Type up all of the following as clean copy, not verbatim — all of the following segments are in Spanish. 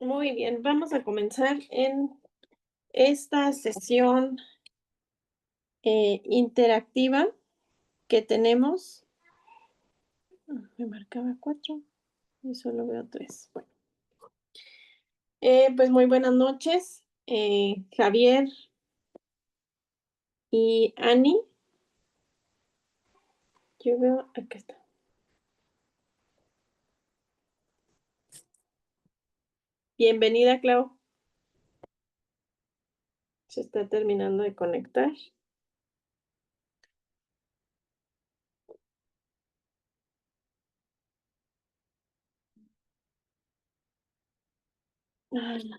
Muy bien, vamos a comenzar en esta sesión interactiva que tenemos. Me marcaba 4 y solo veo 3. Bueno, pues muy buenas noches, Javier y Ani. Yo veo, acá está. Bienvenida, Clau. Se está terminando de conectar. Ay,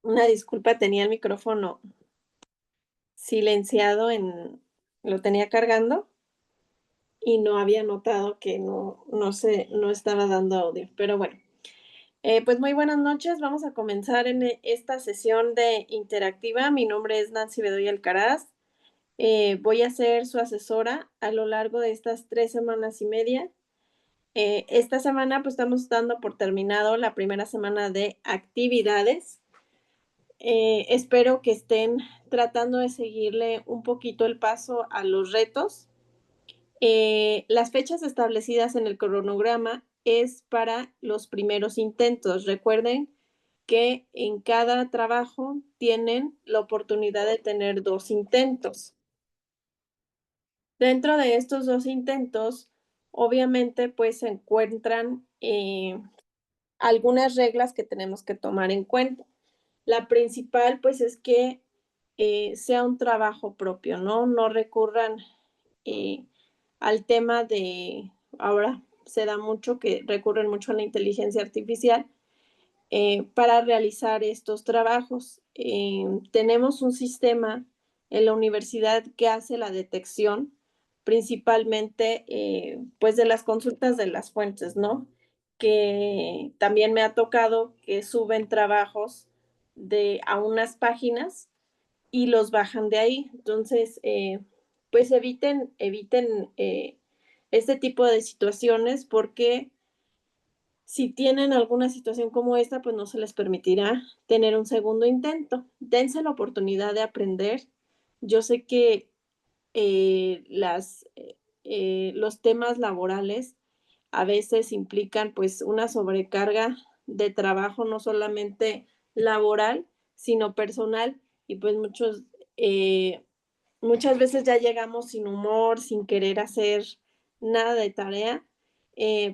una disculpa, tenía el micrófono silenciado lo tenía cargando y no había notado que no estaba dando audio, pero bueno. Pues muy buenas noches, vamos a comenzar en esta sesión de interactiva. Mi nombre es Nancy Bedoya Alcaraz. Voy a ser su asesora a lo largo de estas 3 semanas y media. Esta semana pues estamos dando por terminado la primera semana de actividades. Espero que estén tratando de seguirle un poquito el paso a los retos. Las fechas establecidas en el cronograma es para los primeros intentos. Recuerden que en cada trabajo tienen la oportunidad de tener 2 intentos. Dentro de estos 2 intentos, obviamente, pues se encuentran algunas reglas que tenemos que tomar en cuenta. La principal, pues, es que sea un trabajo propio, ¿no? No recurran eh, al tema de, ahora se da mucho que recurren mucho a la inteligencia artificial para realizar estos trabajos. Tenemos un sistema en la universidad que hace la detección principalmente pues de las consultas de las fuentes, ¿no? Que también me ha tocado que suben trabajos a unas páginas y los bajan de ahí. Entonces, pues eviten este tipo de situaciones porque si tienen alguna situación como esta, pues no se les permitirá tener un segundo intento. Dense la oportunidad de aprender. Yo sé que los temas laborales a veces implican pues una sobrecarga de trabajo, no solamente laboral, sino personal, y pues muchas veces ya llegamos sin humor, sin querer hacer nada de tarea,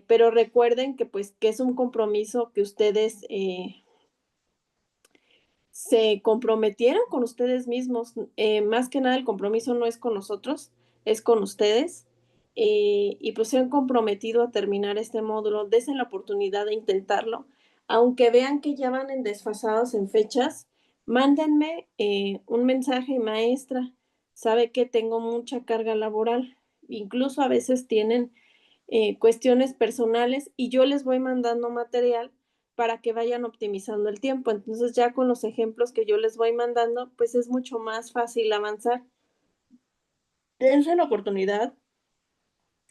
pero recuerden que pues que es un compromiso que ustedes se comprometieron con ustedes mismos. Más que nada el compromiso no es con nosotros, es con ustedes. Y pues se han comprometido a terminar este módulo. Dense la oportunidad de intentarlo. Aunque vean que ya van desfasados en fechas, mándenme un mensaje, maestra. Sabe que tengo mucha carga laboral. Incluso a veces tienen cuestiones personales y yo les voy mandando material para que vayan optimizando el tiempo. Entonces ya con los ejemplos que yo les voy mandando, pues es mucho más fácil avanzar. Dense la oportunidad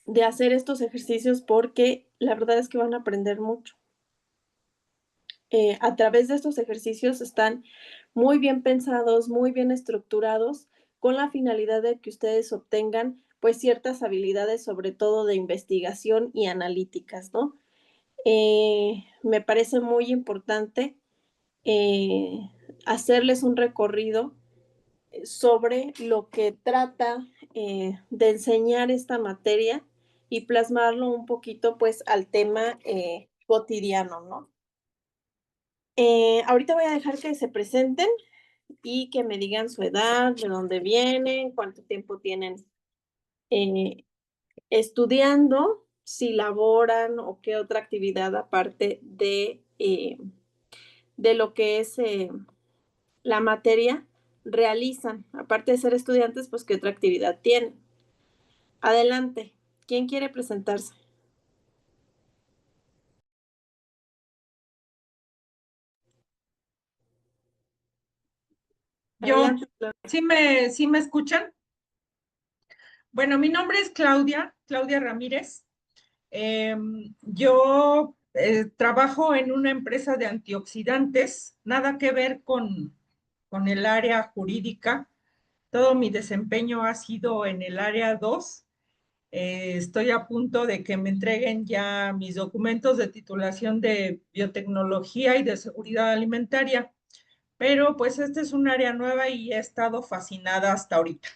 de hacer estos ejercicios porque la verdad es que van a aprender mucho. A través de estos ejercicios están muy bien pensados, muy bien estructurados, con la finalidad de que ustedes obtengan pues ciertas habilidades, sobre todo de investigación y analíticas, ¿no? Me parece muy importante eh, hacerles un recorrido sobre lo que trata de enseñar esta materia y plasmarlo un poquito pues al tema cotidiano, ¿no? Ahorita voy a dejar que se presenten y que me digan su edad, de dónde vienen, cuánto tiempo tienen eh, estudiando, si laboran o qué otra actividad aparte de lo que es la materia realizan. Aparte de ser estudiantes, pues qué otra actividad tienen. Adelante. ¿Quién quiere presentarse? Yo, Adelante. ¿sí me escuchan? Bueno, mi nombre es Claudia Ramírez. Yo trabajo en una empresa de antioxidantes, nada que ver con el área jurídica. Todo mi desempeño ha sido en el área 2. Estoy a punto de que me entreguen ya mis documentos de titulación de biotecnología y de seguridad alimentaria, pero pues este es un área nueva y he estado fascinada hasta ahorita.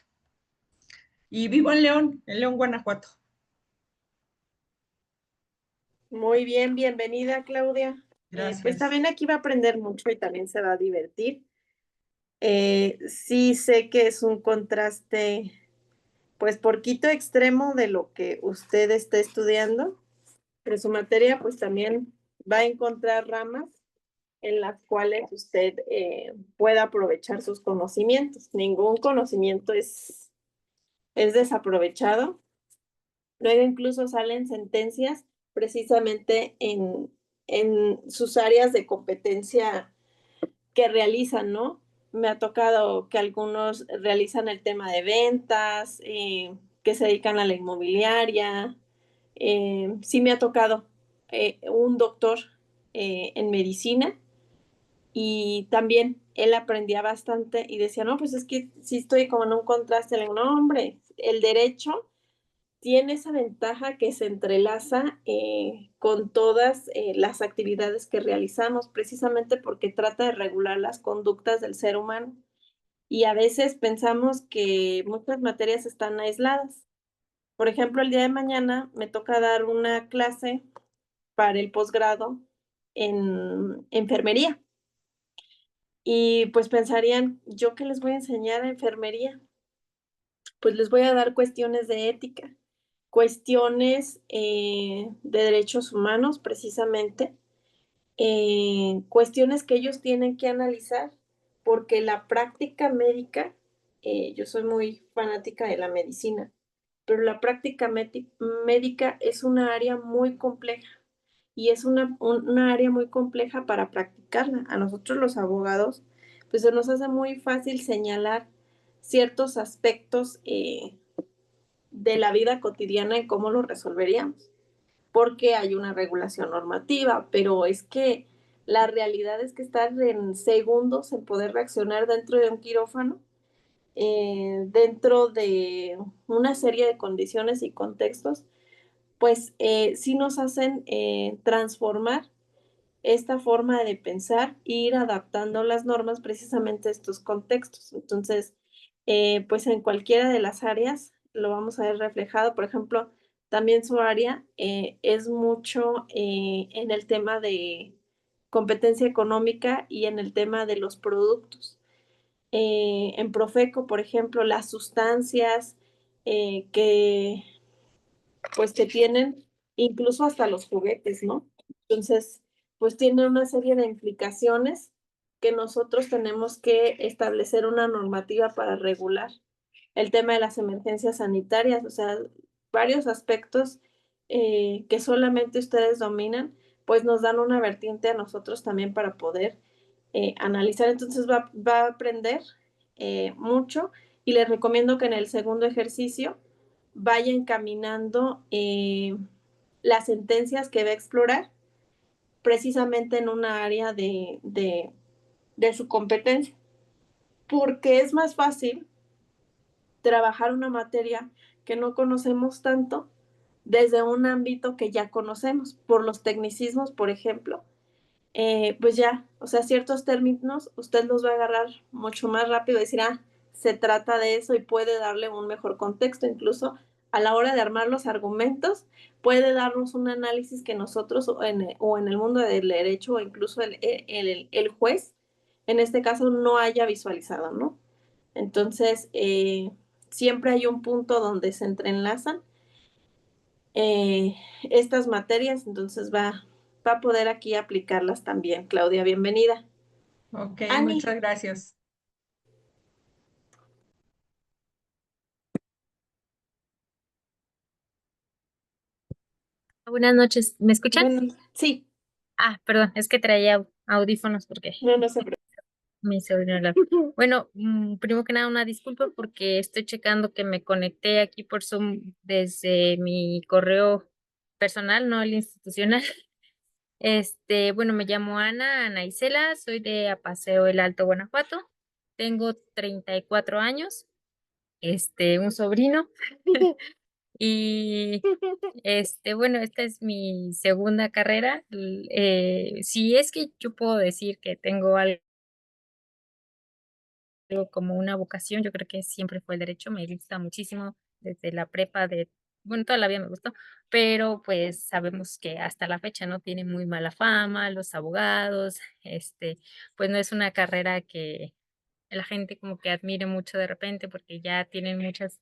Y vivo en León, Guanajuato. Muy bien, bienvenida, Claudia. Pues Gracias. también aquí va a aprender mucho y también se va a divertir. Sí sé que es un contraste, pues, poquito extremo de lo que usted está estudiando, pero su materia, pues, también va a encontrar ramas en las cuales usted pueda aprovechar sus conocimientos. Ningún conocimiento es desaprovechado. Luego incluso salen sentencias precisamente en sus áreas de competencia que realizan, ¿no? Me ha tocado que algunos realizan el tema de ventas, que se dedican a la inmobiliaria. Sí me ha tocado un doctor en medicina y también él aprendía bastante y decía, no, pues es que sí estoy como en un contraste. Le digo, no, hombre, el derecho tiene esa ventaja que se entrelaza con todas las actividades que realizamos, precisamente porque trata de regular las conductas del ser humano. Y a veces pensamos que muchas materias están aisladas. Por ejemplo, el día de mañana me toca dar una clase para el posgrado en enfermería. Y pues pensarían, ¿yo qué les voy a enseñar a enfermería? Pues les voy a dar cuestiones de ética, cuestiones de derechos humanos, precisamente, cuestiones que ellos tienen que analizar, porque la práctica médica, yo soy muy fanática de la medicina, pero la práctica médica es una área muy compleja y es una área muy compleja para practicarla. A nosotros los abogados, pues se nos hace muy fácil señalar ciertos aspectos de la vida cotidiana y cómo lo resolveríamos, porque hay una regulación normativa, pero es que la realidad es que estar en segundos en poder reaccionar dentro de un quirófano, dentro de una serie de condiciones y contextos, pues sí nos hacen transformar esta forma de pensar e ir adaptando las normas precisamente a estos contextos. Entonces, pues en cualquiera de las áreas lo vamos a ver reflejado. Por ejemplo, también su área es mucho en el tema de competencia económica y en el tema de los productos. En Profeco, por ejemplo, las sustancias que pues que tienen incluso hasta los juguetes, ¿no? Entonces, pues tiene una serie de implicaciones que nosotros tenemos que establecer una normativa para regular. El tema de las emergencias sanitarias, o sea, varios aspectos que solamente ustedes dominan, pues nos dan una vertiente a nosotros también para poder analizar. Entonces va a aprender mucho y les recomiendo que en el segundo ejercicio vaya encaminando las sentencias que va a explorar precisamente en una área de su competencia, porque es más fácil trabajar una materia que no conocemos tanto desde un ámbito que ya conocemos, por los tecnicismos, por ejemplo, pues ya, o sea, ciertos términos usted los va a agarrar mucho más rápido y decir, ah, se trata de eso y puede darle un mejor contexto, incluso a la hora de armar los argumentos, puede darnos un análisis que nosotros o en el mundo del derecho o incluso el juez, en este caso, no haya visualizado, ¿no? Entonces, siempre hay un punto donde se entrelazan eh, estas materias, entonces va a poder aquí aplicarlas también. Claudia, bienvenida. Ok, Ani, muchas gracias. Buenas noches, ¿me escuchan? bueno, sí, Ah, perdón, es que traía audífonos porque no se preocupe. Mi sobrino Bueno, primero que nada, una disculpa porque estoy checando que me conecté aquí por Zoom desde mi correo personal, no el institucional. Bueno, me llamo Ana Isela, soy de Apaseo El Alto, Guanajuato. Tengo 34 años, un sobrino. Y bueno, esta es mi segunda carrera. Si es que yo puedo decir que tengo algo como una vocación, yo creo que siempre fue el derecho, me gusta muchísimo desde la prepa bueno, toda la vida me gustó, pero pues sabemos que hasta la fecha no tiene muy mala fama, los abogados, pues no es una carrera que la gente como que admire mucho de repente porque ya tienen muchas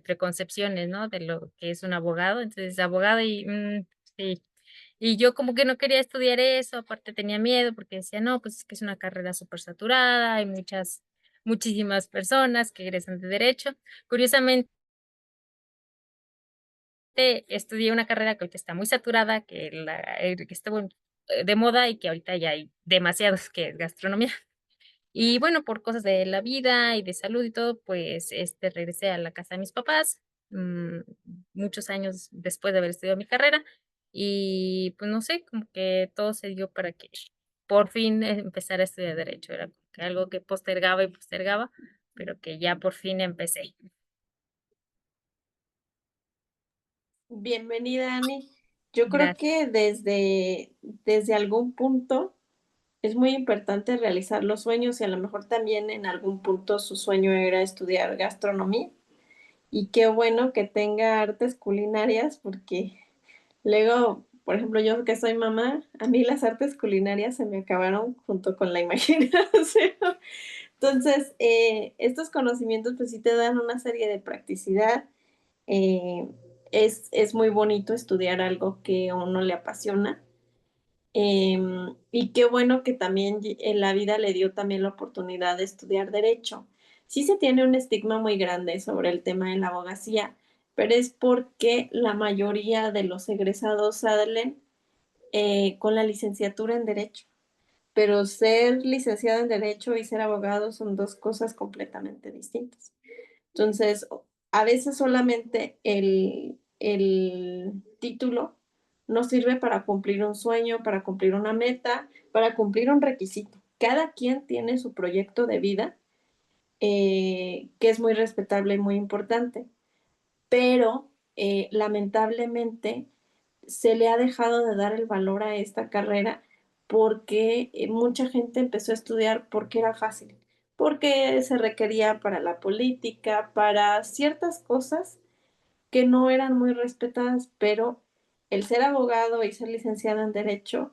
preconcepciones, ¿no? De lo que es un abogado, entonces abogado sí. Y yo como que no quería estudiar eso, aparte tenía miedo porque decía, no, pues es que es una carrera súper saturada, hay muchísimas personas que egresan de derecho. Curiosamente, estudié una carrera que ahorita está muy saturada, que está de moda y que ahorita ya hay demasiados, que es gastronomía. Y bueno, por cosas de la vida y de salud y todo, pues regresé a la casa de mis papás, mm, muchos años después de haber estudiado mi carrera. Y pues no sé, como que todo se dio para que por fin empezara a estudiar derecho. Era como que algo que postergaba y postergaba, pero que ya por fin empecé. Bienvenida, Ani. Yo creo Gracias. que desde algún punto es muy importante realizar los sueños y a lo mejor también en algún punto su sueño era estudiar gastronomía. Y qué bueno que tenga artes culinarias porque luego, por ejemplo, yo que soy mamá, a mí las artes culinarias se me acabaron junto con la imaginación. Entonces, estos conocimientos pues sí te dan una serie de practicidad. Eh, es muy bonito estudiar algo que a uno le apasiona. Y qué bueno que también en la vida le dio también la oportunidad de estudiar derecho. Sí se tiene un estigma muy grande sobre el tema de la abogacía, pero es porque la mayoría de los egresados salen con la licenciatura en derecho. Pero ser licenciado en derecho y ser abogado son dos cosas completamente distintas. Entonces, a veces solamente el título no sirve para cumplir un sueño, para cumplir una meta, para cumplir un requisito. Cada quien tiene su proyecto de vida, que es muy respetable y muy importante, pero lamentablemente se le ha dejado de dar el valor a esta carrera porque mucha gente empezó a estudiar porque era fácil, porque se requería para la política, para ciertas cosas que no eran muy respetadas, pero el ser abogado y ser licenciado en derecho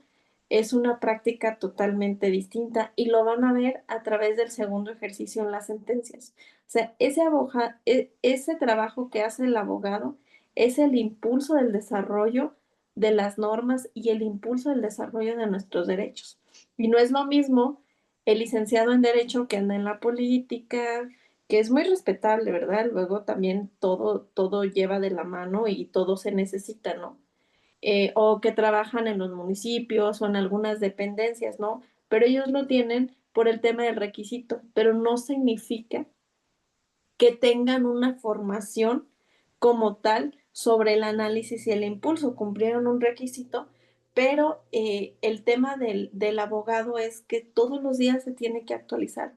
es una práctica totalmente distinta y lo van a ver a través del segundo ejercicio en las sentencias. O sea, ese trabajo que hace el abogado es el impulso del desarrollo de las normas y el impulso del desarrollo de nuestros derechos. Y no es lo mismo el licenciado en derecho que anda en la política, que es muy respetable, ¿verdad? Luego también todo lleva de la mano y todo se necesita, ¿no? O que trabajan en los municipios o en algunas dependencias, ¿no? Pero ellos lo tienen por el tema del requisito, pero no significa que tengan una formación como tal sobre el análisis y el impulso. Cumplieron un requisito, pero el tema del abogado es que todos los días se tiene que actualizar,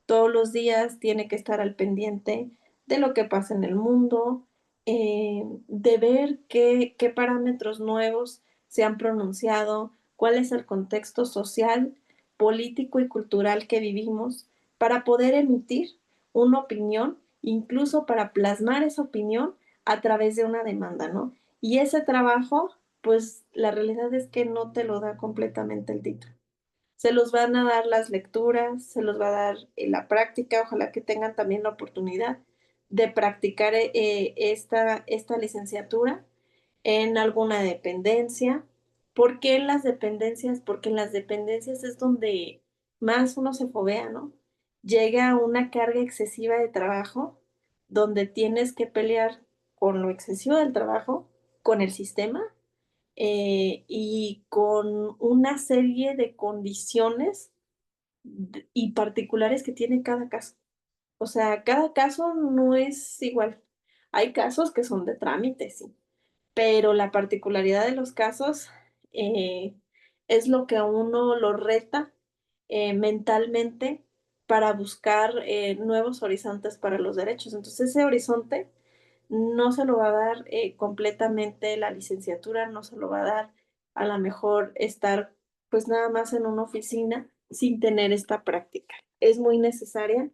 todos los días tiene que estar al pendiente de lo que pasa en el mundo, de ver qué parámetros nuevos se han pronunciado, cuál es el contexto social, político y cultural que vivimos para poder emitir una opinión, incluso para plasmar esa opinión a través de una demanda, ¿no? Y ese trabajo, pues la realidad es que no te lo da completamente el título. Se los van a dar las lecturas, se los va a dar la práctica, ojalá que tengan también la oportunidad de practicar esta licenciatura en alguna dependencia. ¿Por qué en las dependencias? Porque en las dependencias es donde más uno se fobea, ¿no? Llega una carga excesiva de trabajo donde tienes que pelear con lo excesivo del trabajo, con el sistema y con una serie de condiciones y particulares que tiene cada caso. O sea, cada caso no es igual. Hay casos que son de trámite, sí, pero la particularidad de los casos es lo que a uno lo reta mentalmente para buscar nuevos horizontes para los derechos. Entonces, ese horizonte no se lo va a dar completamente la licenciatura, no se lo va a dar a lo mejor estar pues nada más en una oficina sin tener esta práctica. Es muy necesaria.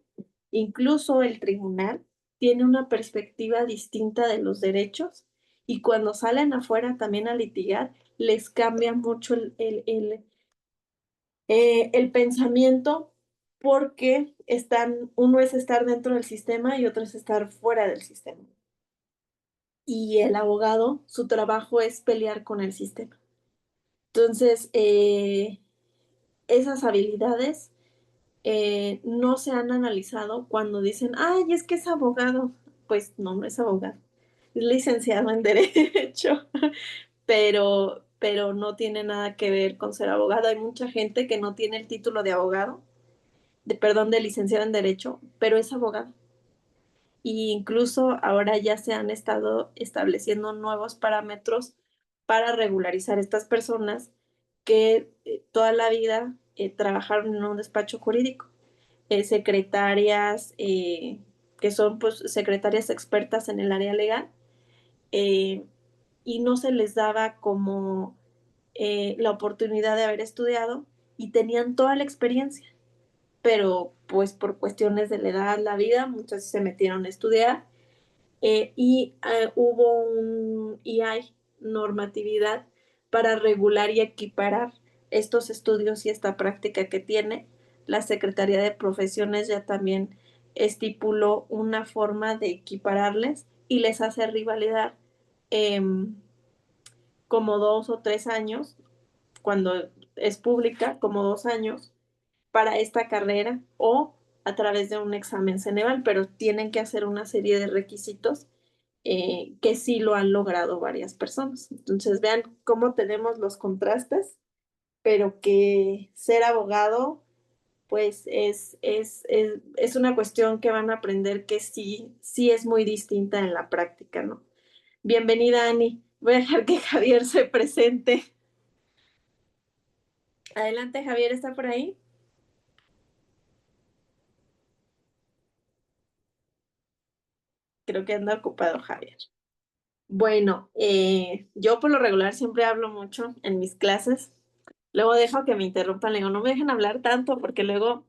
Incluso el tribunal tiene una perspectiva distinta de los derechos y cuando salen afuera también a litigar, les cambia mucho el pensamiento porque uno es estar dentro del sistema y otro es estar fuera del sistema. Y el abogado, su trabajo es pelear con el sistema. Entonces, esas habilidades no se han analizado cuando dicen, ay, es que es abogado. Pues no, no es abogado. Es licenciado en Derecho, pero no tiene nada que ver con ser abogado. Hay mucha gente que no tiene el título de abogado, perdón, de licenciado en Derecho, pero es abogado. Y incluso ahora ya se han estado estableciendo nuevos parámetros para regularizar estas personas que toda la vida trabajaron en un despacho jurídico. Secretarias que son pues secretarias expertas en el área legal eh, y no se les daba como la oportunidad de haber estudiado y tenían toda la experiencia, pero pues por cuestiones de la edad, la vida, muchas se metieron a estudiar y hay normatividad para regular y equiparar estos estudios y esta práctica que tiene. La Secretaría de Profesiones ya también estipuló una forma de equipararles y les hace rivalidad eh, como 2 o 3 años, cuando es pública, como 2 años para esta carrera o a través de un examen Ceneval, pero tienen que hacer una serie de requisitos que sí lo han logrado varias personas. Entonces, vean cómo tenemos los contrastes, pero que ser abogado, pues es una cuestión que van a aprender que sí, sí es muy distinta en la práctica, ¿no? Bienvenida, Ani. Voy a dejar que Javier se presente. Adelante, Javier, ¿está por ahí? Creo que anda ocupado, Javier. Bueno, yo por lo regular siempre hablo mucho en mis clases. Luego dejo que me interrumpan, le digo, no me dejen hablar tanto porque luego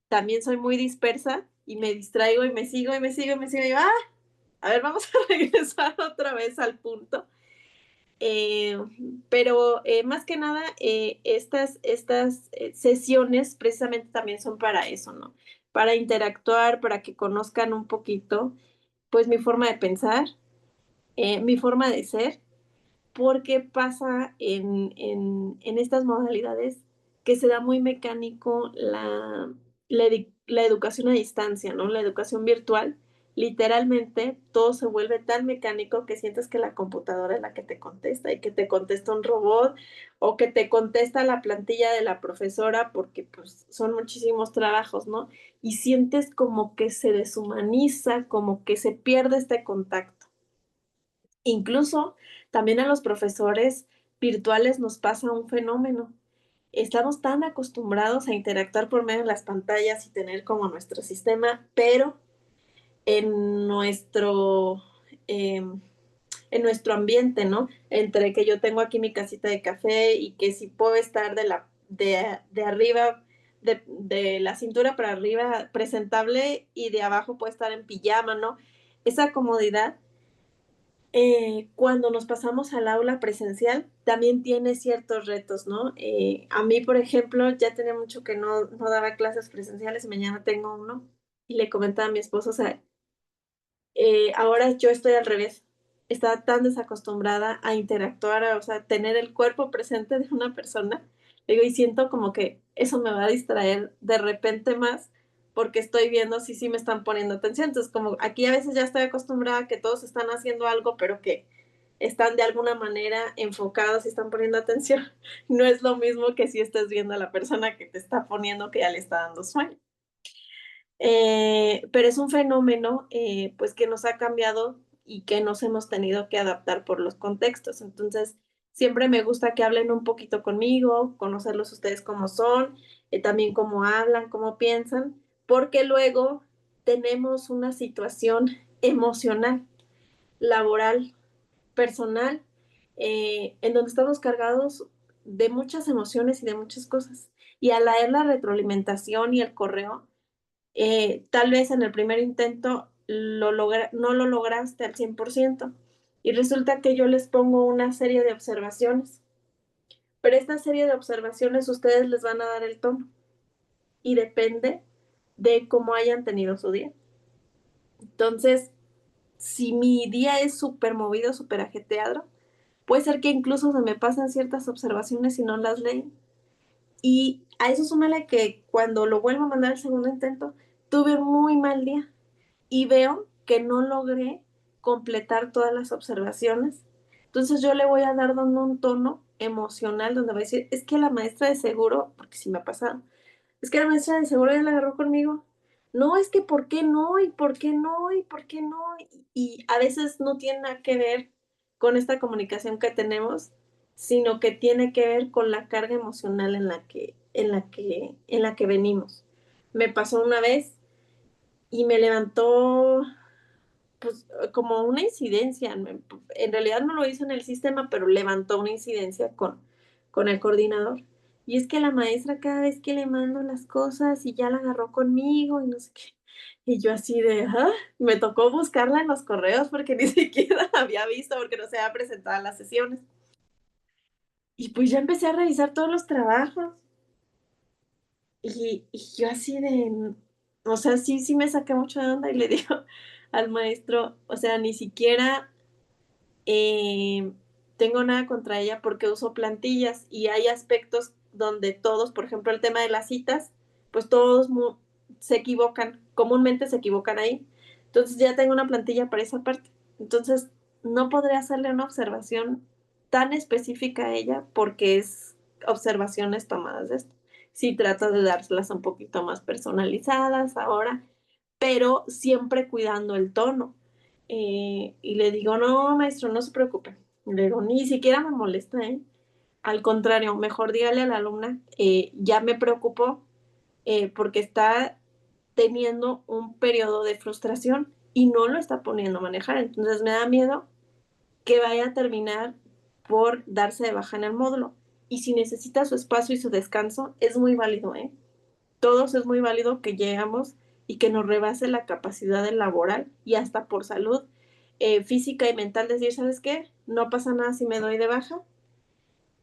también soy muy dispersa y me distraigo y me sigo y me sigo y me sigo y digo, a ver, vamos a regresar otra vez al punto. Eh, pero más que nada, estas sesiones precisamente también son para eso, ¿no? Para interactuar, para que conozcan un poquito, pues mi forma de pensar, mi forma de ser porque pasa en estas modalidades que se da muy mecánico la educación a distancia, ¿no? La educación virtual. Literalmente todo se vuelve tan mecánico que sientes que la computadora es la que te contesta y que te contesta un robot o que te contesta la plantilla de la profesora porque pues son muchísimos trabajos, ¿no? Y sientes como que se deshumaniza, como que se pierde este contacto. Incluso también a los profesores virtuales nos pasa un fenómeno. Estamos tan acostumbrados a interactuar por medio de las pantallas y tener como nuestro sistema, pero en nuestro, em, en nuestro ambiente, ¿no? Entre que yo tengo aquí mi casita de café y que si puedo estar de arriba, de la cintura para arriba presentable y de abajo puedo estar en pijama, ¿no? Esa comodidad cuando nos pasamos al aula presencial, también tiene ciertos retos, ¿no? A mí, por ejemplo, ya tenía mucho que no daba clases presenciales y mañana tengo uno. Y le comentaba a mi esposo, o sea, ahora yo estoy al revés. Estaba tan desacostumbrada a interactuar, o sea, tener el cuerpo presente de una persona. Digo, y siento como que eso me va a distraer de repente más porque estoy viendo si sí me están poniendo atención. Entonces, como aquí a veces ya estoy acostumbrada a que todos están haciendo algo, pero que están de alguna manera enfocados y están poniendo atención. No es lo mismo que si estás viendo a la persona que te está poniendo que ya le está dando sueño. Pero es un fenómeno pues que nos ha cambiado y que nos hemos tenido que adaptar por los contextos. Entonces, siempre me gusta que hablen un poquito conmigo, conocerlos ustedes cómo son, también cómo hablan, cómo piensan, porque luego tenemos una situación emocional, laboral, personal, en donde estamos cargados de muchas emociones y de muchas cosas. Y al leer la retroalimentación y el correo, tal vez en el primer intento no lo lograste al 100%. Y resulta que yo les pongo una serie de observaciones. Pero esta serie de observaciones ustedes les van a dar el tono. Y depende de cómo hayan tenido su día. Entonces, si mi día es súper movido, súper ajetreado, puede ser que incluso se me pasan ciertas observaciones y no las leí. Y a eso súmale que cuando lo vuelvo a mandar al segundo intento, tuve un muy mal día y veo que no logré completar todas las observaciones. Entonces yo le voy a dar dando un tono emocional donde va a decir, es que la maestra de seguro, porque sí me ha pasado, es que la maestra de seguro ya la agarró conmigo. No, es que ¿por qué no? ¿Y por qué no? ¿Y por qué no? Y a veces no tiene nada que ver con esta comunicación que tenemos, sino que tiene que ver con la carga emocional en la que venimos. Me pasó una vez y me levantó pues como una incidencia. En realidad no lo hizo en el sistema, pero levantó una incidencia con el coordinador. Y es que la maestra cada vez que le mando las cosas y ya la agarró conmigo y no sé qué. Y yo así de, me tocó buscarla en los correos porque ni siquiera la había visto porque no se había presentado a las sesiones. Y pues ya empecé a revisar todos los trabajos. Y yo así de, o sea, sí me saqué mucho de onda y le digo al maestro, o sea, ni siquiera eh, tengo nada contra ella porque uso plantillas y hay aspectos donde todos, por ejemplo, el tema de las citas, pues todos se equivocan, comúnmente se equivocan ahí. Entonces ya tengo una plantilla para esa parte. Entonces no podré hacerle una observación tan específica a ella porque es observaciones tomadas de esto. Sí trato de dárselas un poquito más personalizadas ahora, pero siempre cuidando el tono. Y le digo, no, maestro, no se preocupe. Le digo, ni siquiera me molesta, ¿eh? Al contrario, mejor dígale a la alumna, ya me preocupó porque está teniendo un periodo de frustración y no lo está poniendo a manejar. Entonces me da miedo que vaya a terminar por darse de baja en el módulo. Y si necesita su espacio y su descanso, es muy válido, ¿eh? Todos es muy válido que llegamos y que nos rebase la capacidad de laboral y hasta por salud física y mental decir, ¿sabes qué? No pasa nada si me doy de baja.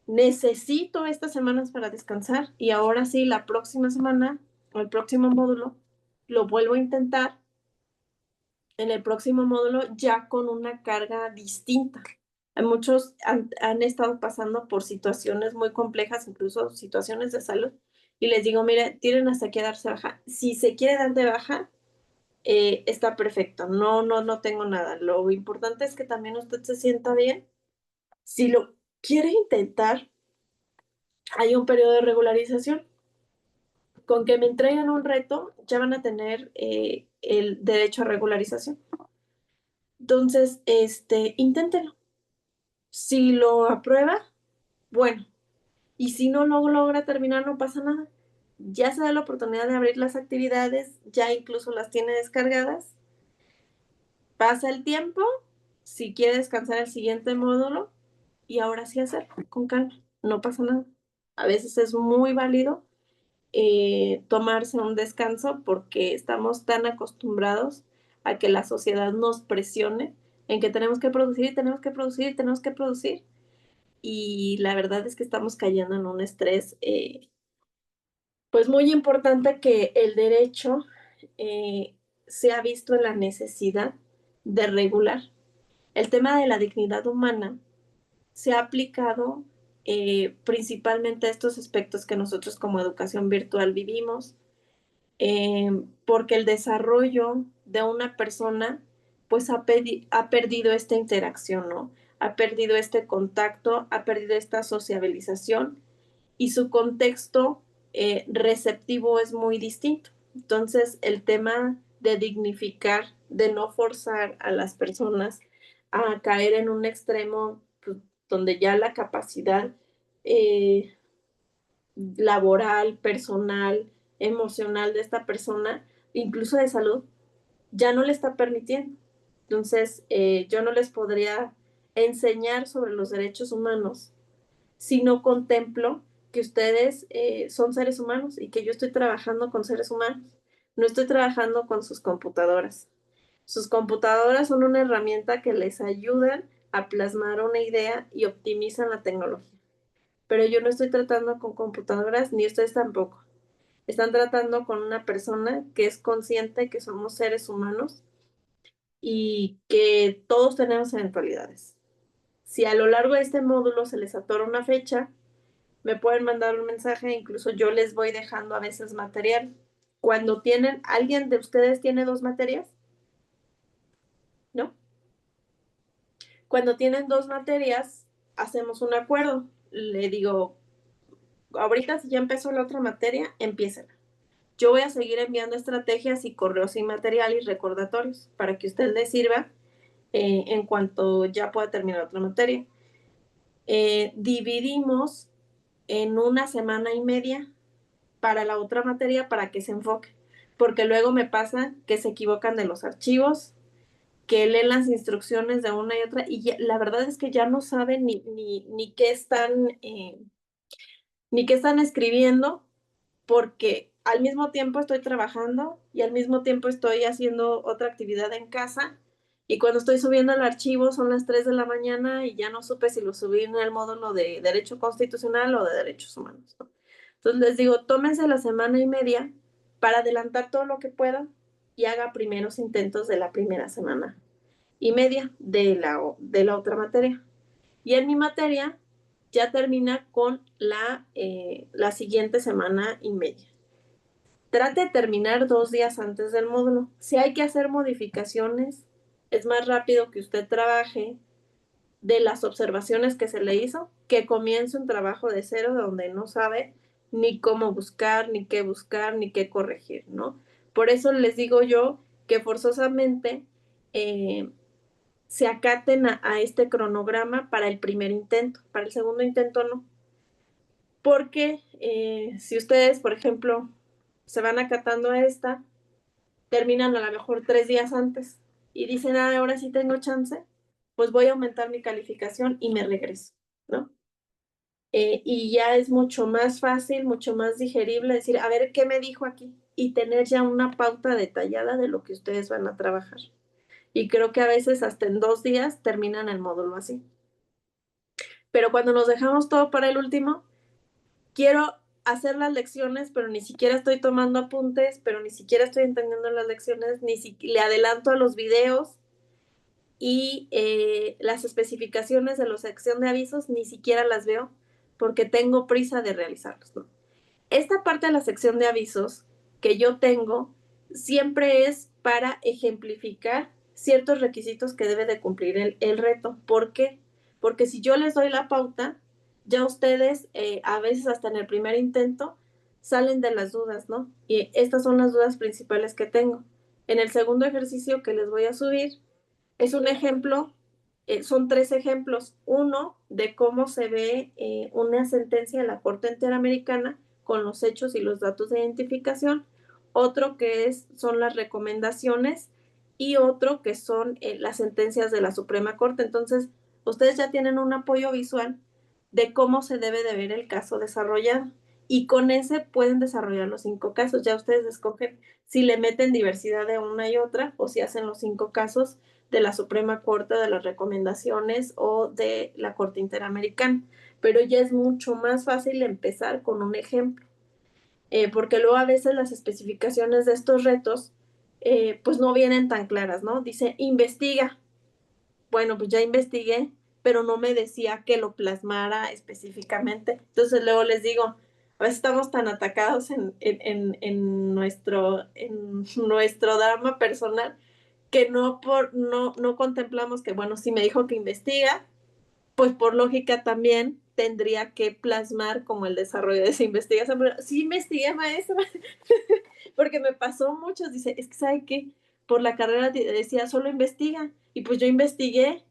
Necesito estas semanas para descansar y ahora sí, la próxima semana o el próximo módulo lo vuelvo a intentar en el próximo módulo ya con una carga distinta. Muchos han estado pasando por situaciones muy complejas, incluso situaciones de salud, y les digo, mire, tienen hasta que darse baja. Si se quiere dar de baja, está perfecto, no tengo nada. Lo importante es que también usted se sienta bien. Si lo quiere intentar, hay un periodo de regularización. Con que me entreguen un reto, ya van a tener el derecho a regularización. Entonces, inténtelo. Si lo aprueba, bueno. Y si no lo logra terminar, no pasa nada. Ya se da la oportunidad de abrir las actividades, ya incluso las tiene descargadas. Pasa el tiempo, si quiere descansar el siguiente módulo, y ahora sí hacer con calma, no pasa nada. A veces es muy válido tomarse un descanso porque estamos tan acostumbrados a que la sociedad nos presione en que tenemos que producir y tenemos que producir y tenemos que producir. Y la verdad es que estamos cayendo en un estrés pues muy importante que el derecho se ha visto en la necesidad de regular. El tema de la dignidad humana se ha aplicado principalmente a estos aspectos que nosotros como educación virtual vivimos, porque el desarrollo de una persona pues ha perdido esta interacción, ¿no? ha perdido este contacto, ha perdido esta sociabilización y su contexto receptivo es muy distinto. Entonces, el tema de dignificar, de no forzar a las personas a caer en un extremo pues, donde ya la capacidad laboral, personal, emocional de esta persona, incluso de salud, ya no le está permitiendo. Entonces, yo no les podría enseñar sobre los derechos humanos si no contemplo que ustedes son seres humanos y que yo estoy trabajando con seres humanos. No estoy trabajando con sus computadoras. Sus computadoras son una herramienta que les ayudan a plasmar una idea y optimizan la tecnología. Pero yo no estoy tratando con computadoras, ni ustedes tampoco. Están tratando con una persona que es consciente que somos seres humanos y que todos tenemos eventualidades. Si a lo largo de este módulo se les atora una fecha, me pueden mandar un mensaje, incluso yo les voy dejando a veces material. Cuando tienen, ¿alguien de ustedes tiene 2 materias? ¿No? Cuando tienen 2 materias, hacemos un acuerdo. Le digo, ahorita si ya empezó la otra materia, empiecen. Yo voy a seguir enviando estrategias y correos y material y recordatorios para que usted les sirva en cuanto ya pueda terminar otra materia. Dividimos en 1 semana y media para la otra materia para que se enfoque, porque luego me pasa que se equivocan de los archivos, que leen las instrucciones de una y otra y ya, la verdad es que ya no saben ni qué están escribiendo, porque al mismo tiempo estoy trabajando y al mismo tiempo estoy haciendo otra actividad en casa y cuando estoy subiendo el archivo son las 3 de la mañana y ya no supe si lo subí en el módulo de Derecho Constitucional o de Derechos Humanos, ¿no? Entonces les digo, tómense la semana y media para adelantar todo lo que puedan y haga primeros intentos de la primera semana y media de la otra materia. Y en mi materia ya termina con la siguiente semana y media. Trate de terminar 2 días antes del módulo. Si hay que hacer modificaciones, es más rápido que usted trabaje de las observaciones que se le hizo, que comience un trabajo de cero donde no sabe ni cómo buscar, ni qué corregir, ¿no? Por eso les digo yo que forzosamente se acaten a este cronograma para el primer intento, para el segundo intento no. Porque si ustedes, por ejemplo, se van acatando a esta, terminan a lo mejor 3 días antes y dicen, ah, ahora sí tengo chance, pues voy a aumentar mi calificación y me regreso, ¿no? Y ya es mucho más fácil, mucho más digerible decir, a ver, ¿qué me dijo aquí? Y tener ya una pauta detallada de lo que ustedes van a trabajar. Y creo que a veces hasta en 2 días terminan el módulo así. Pero cuando nos dejamos todo para el último, quiero hacer las lecciones, pero ni siquiera estoy tomando apuntes, pero ni siquiera estoy entendiendo las lecciones, ni le adelanto a los videos y las especificaciones de la sección de avisos ni siquiera las veo porque tengo prisa de realizarlos, ¿no? Esta parte de la sección de avisos que yo tengo siempre es para ejemplificar ciertos requisitos que debe de cumplir el reto. ¿Por qué? Porque si yo les doy la pauta, ya ustedes a veces hasta en el primer intento salen de las dudas, ¿no? Y estas son las dudas principales que tengo. En el segundo ejercicio que les voy a subir es un ejemplo, son 3 ejemplos. Uno de cómo se ve una sentencia de la Corte Interamericana con los hechos y los datos de identificación. Otro que son las recomendaciones y otro que son las sentencias de la Suprema Corte. Entonces, ustedes ya tienen un apoyo visual de cómo se debe de ver el caso desarrollado. Y con ese pueden desarrollar los 5 casos. Ya ustedes escogen si le meten diversidad de una y otra o si hacen los 5 casos de la Suprema Corte, de las recomendaciones o de la Corte Interamericana. Pero ya es mucho más fácil empezar con un ejemplo, porque luego a veces las especificaciones de estos retos pues no vienen tan claras, ¿no? Dice, investiga. Bueno, pues ya investigué, pero no me decía que lo plasmara específicamente. Entonces luego les digo, a veces estamos tan atacados en nuestro drama personal que no contemplamos que, bueno, sí me dijo que investiga, pues por lógica también tendría que plasmar como el desarrollo de esa investigación. Pero sí investigué, maestra, porque me pasó mucho. Dice, es que ¿sabe qué? Por la carrera decía, solo investiga. Y pues yo investigué,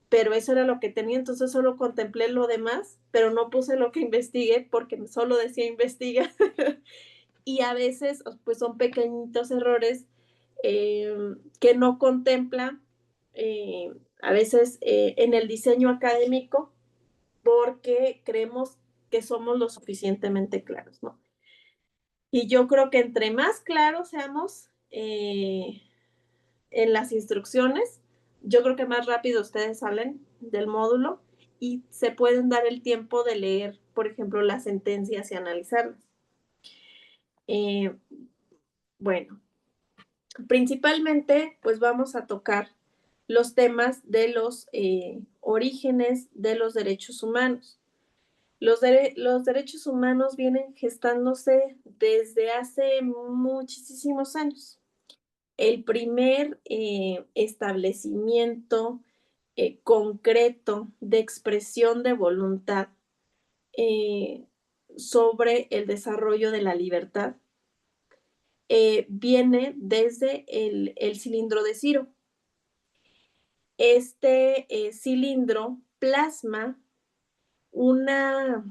pero eso era lo que tenía, entonces solo contemplé lo demás, pero no puse lo que investigué porque solo decía investiga. Y a veces, pues son pequeñitos errores que no contempla a veces en el diseño académico porque creemos que somos lo suficientemente claros, ¿no? Y yo creo que entre más claros seamos en las instrucciones, yo creo que más rápido ustedes salen del módulo y se pueden dar el tiempo de leer, por ejemplo, las sentencias y analizarlas. Bueno, principalmente, pues vamos a tocar los temas de los orígenes de los derechos humanos. Los derechos humanos vienen gestándose desde hace muchísimos años. El primer establecimiento concreto de expresión de voluntad sobre el desarrollo de la libertad viene desde el cilindro de Ciro. Este cilindro plasma una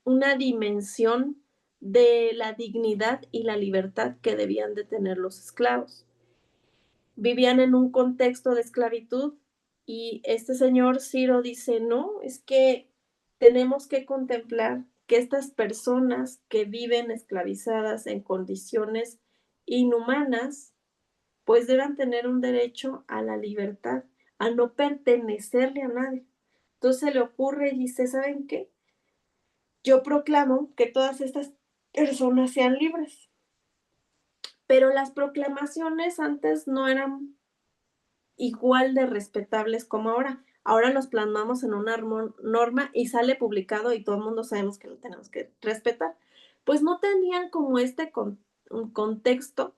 una dimensión de la dignidad y la libertad que debían de tener los esclavos. Vivían en un contexto de esclavitud y este señor Ciro dice, no, es que tenemos que contemplar que estas personas que viven esclavizadas en condiciones inhumanas, pues deben tener un derecho a la libertad, a no pertenecerle a nadie. Entonces se le ocurre y dice, ¿saben qué? Yo proclamo que todas estas personas sean libres. Pero las proclamaciones antes no eran igual de respetables como ahora. Ahora los plasmamos en una norma y sale publicado y todo el mundo sabemos que lo tenemos que respetar. Pues no tenían como un contexto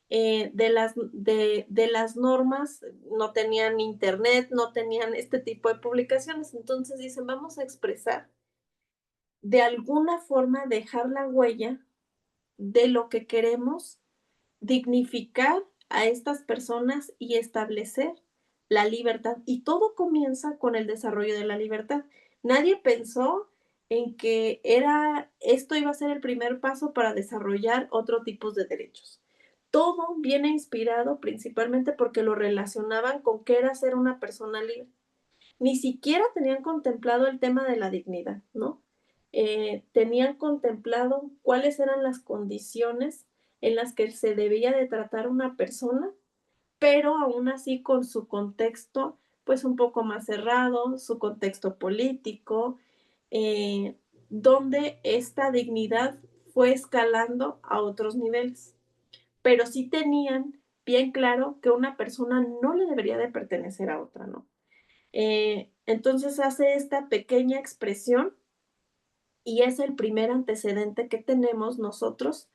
de las normas, no tenían internet, no tenían este tipo de publicaciones. Entonces dicen, vamos a expresar de alguna forma dejar la huella de lo que queremos dignificar a estas personas y establecer la libertad. Y todo comienza con el desarrollo de la libertad. Nadie pensó en que esto iba a ser el primer paso para desarrollar otro tipo de derechos. Todo viene inspirado principalmente porque lo relacionaban con qué era ser una persona libre. Ni siquiera tenían contemplado el tema de la dignidad, ¿no? Tenían contemplado cuáles eran las condiciones en las que se debía de tratar una persona, pero aún así con su contexto, pues un poco más cerrado, su contexto político, eh, donde esta dignidad fue escalando a otros niveles. Pero sí tenían bien claro que una persona no le debería de pertenecer a otra, ¿no? Entonces hace esta pequeña expresión y es el primer antecedente que tenemos nosotros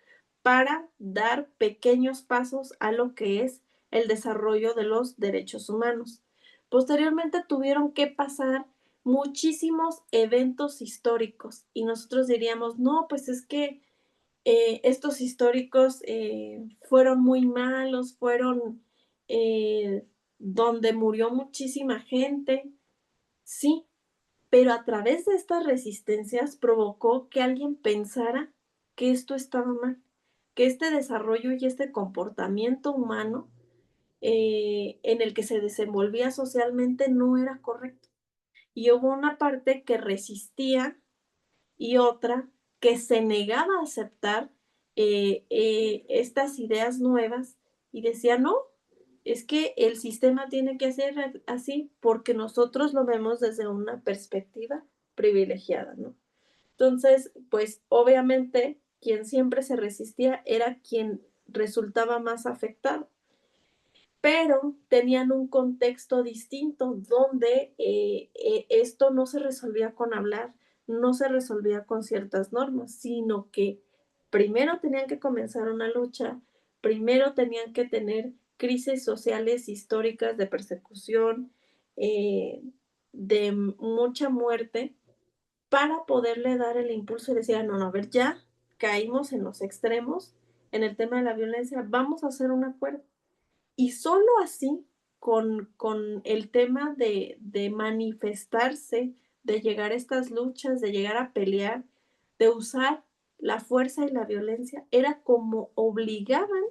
para dar pequeños pasos a lo que es el desarrollo de los derechos humanos. Posteriormente tuvieron que pasar muchísimos eventos históricos y nosotros diríamos, no, pues es que estos históricos fueron muy malos, fueron donde murió muchísima gente, sí, pero a través de estas resistencias provocó que alguien pensara que esto estaba mal, que este desarrollo y este comportamiento humano en el que se desenvolvía socialmente no era correcto. Y hubo una parte que resistía y otra que se negaba a aceptar estas ideas nuevas y decía, no, es que el sistema tiene que ser así porque nosotros lo vemos desde una perspectiva privilegiada, ¿no? Entonces, pues obviamente quien siempre se resistía era quien resultaba más afectado, pero tenían un contexto distinto donde esto no se resolvía con hablar, no se resolvía con ciertas normas, sino que primero tenían que comenzar una lucha, primero tenían que tener crisis sociales históricas de persecución, de mucha muerte, para poderle dar el impulso y decir, no, a ver, ya caímos en los extremos en el tema de la violencia, vamos a hacer un acuerdo. Y solo así, con el tema de manifestarse, de llegar a estas luchas, de llegar a pelear, de usar la fuerza y la violencia, era como obligaban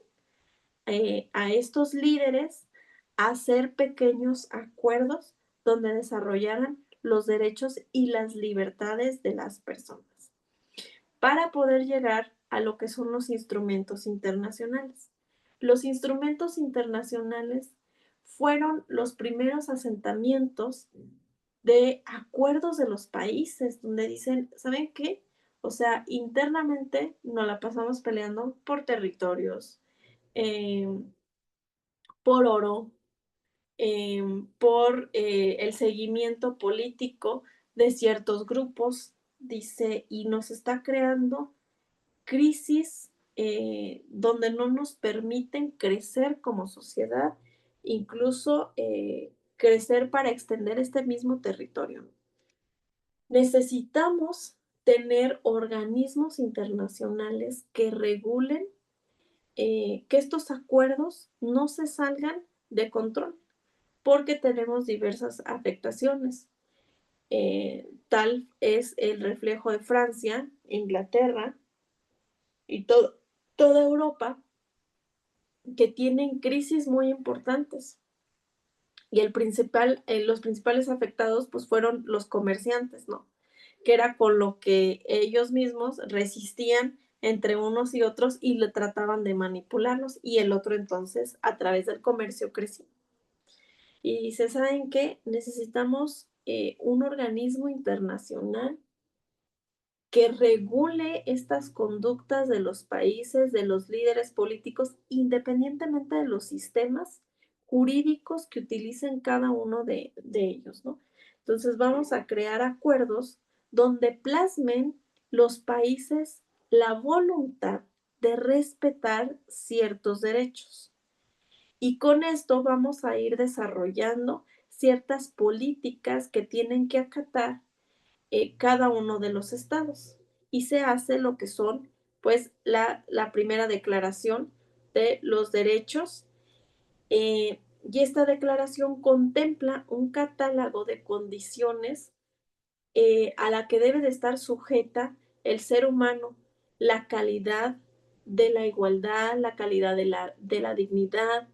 a estos líderes a hacer pequeños acuerdos donde desarrollaran los derechos y las libertades de las personas para poder llegar a lo que son los instrumentos internacionales. Los instrumentos internacionales fueron los primeros asentamientos de acuerdos de los países donde dicen, ¿saben qué? O sea, internamente nos la pasamos peleando por territorios, eh, por oro, por el seguimiento político de ciertos grupos, dice, y nos está creando crisis donde no nos permiten crecer como sociedad, incluso crecer para extender este mismo territorio. Necesitamos tener organismos internacionales que regulen que estos acuerdos no se salgan de control, porque tenemos diversas afectaciones. Tal es el reflejo de Francia, Inglaterra y toda Europa, que tienen crisis muy importantes. Y los principales afectados pues fueron los comerciantes, ¿no? Que era con lo que ellos mismos resistían entre unos y otros y le trataban de manipularlos, y el otro entonces a través del comercio creció. Y dice, ¿saben qué? Necesitamos un organismo internacional que regule estas conductas de los países, de los líderes políticos, independientemente de los sistemas jurídicos que utilicen cada uno de ellos, ¿no? Entonces vamos a crear acuerdos donde plasmen los países la voluntad de respetar ciertos derechos. Y con esto vamos a ir desarrollando ciertas políticas que tienen que acatar cada uno de los estados. Y se hace lo que son, pues, la primera declaración de los derechos. Y esta declaración contempla un catálogo de condiciones a la que debe de estar sujeta el ser humano, la calidad de la igualdad, la calidad de la dignidad,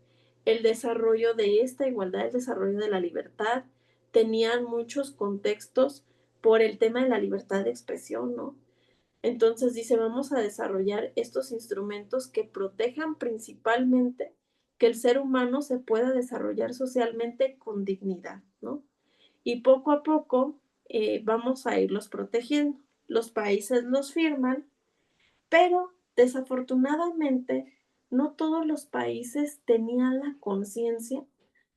el desarrollo de esta igualdad, el desarrollo de la libertad. Tenían muchos contextos por el tema de la libertad de expresión, ¿no? Entonces dice, vamos a desarrollar estos instrumentos que protejan principalmente que el ser humano se pueda desarrollar socialmente con dignidad, ¿no? Y poco a poco vamos a irlos protegiendo. Los países los firman, pero desafortunadamente no todos los países tenían la conciencia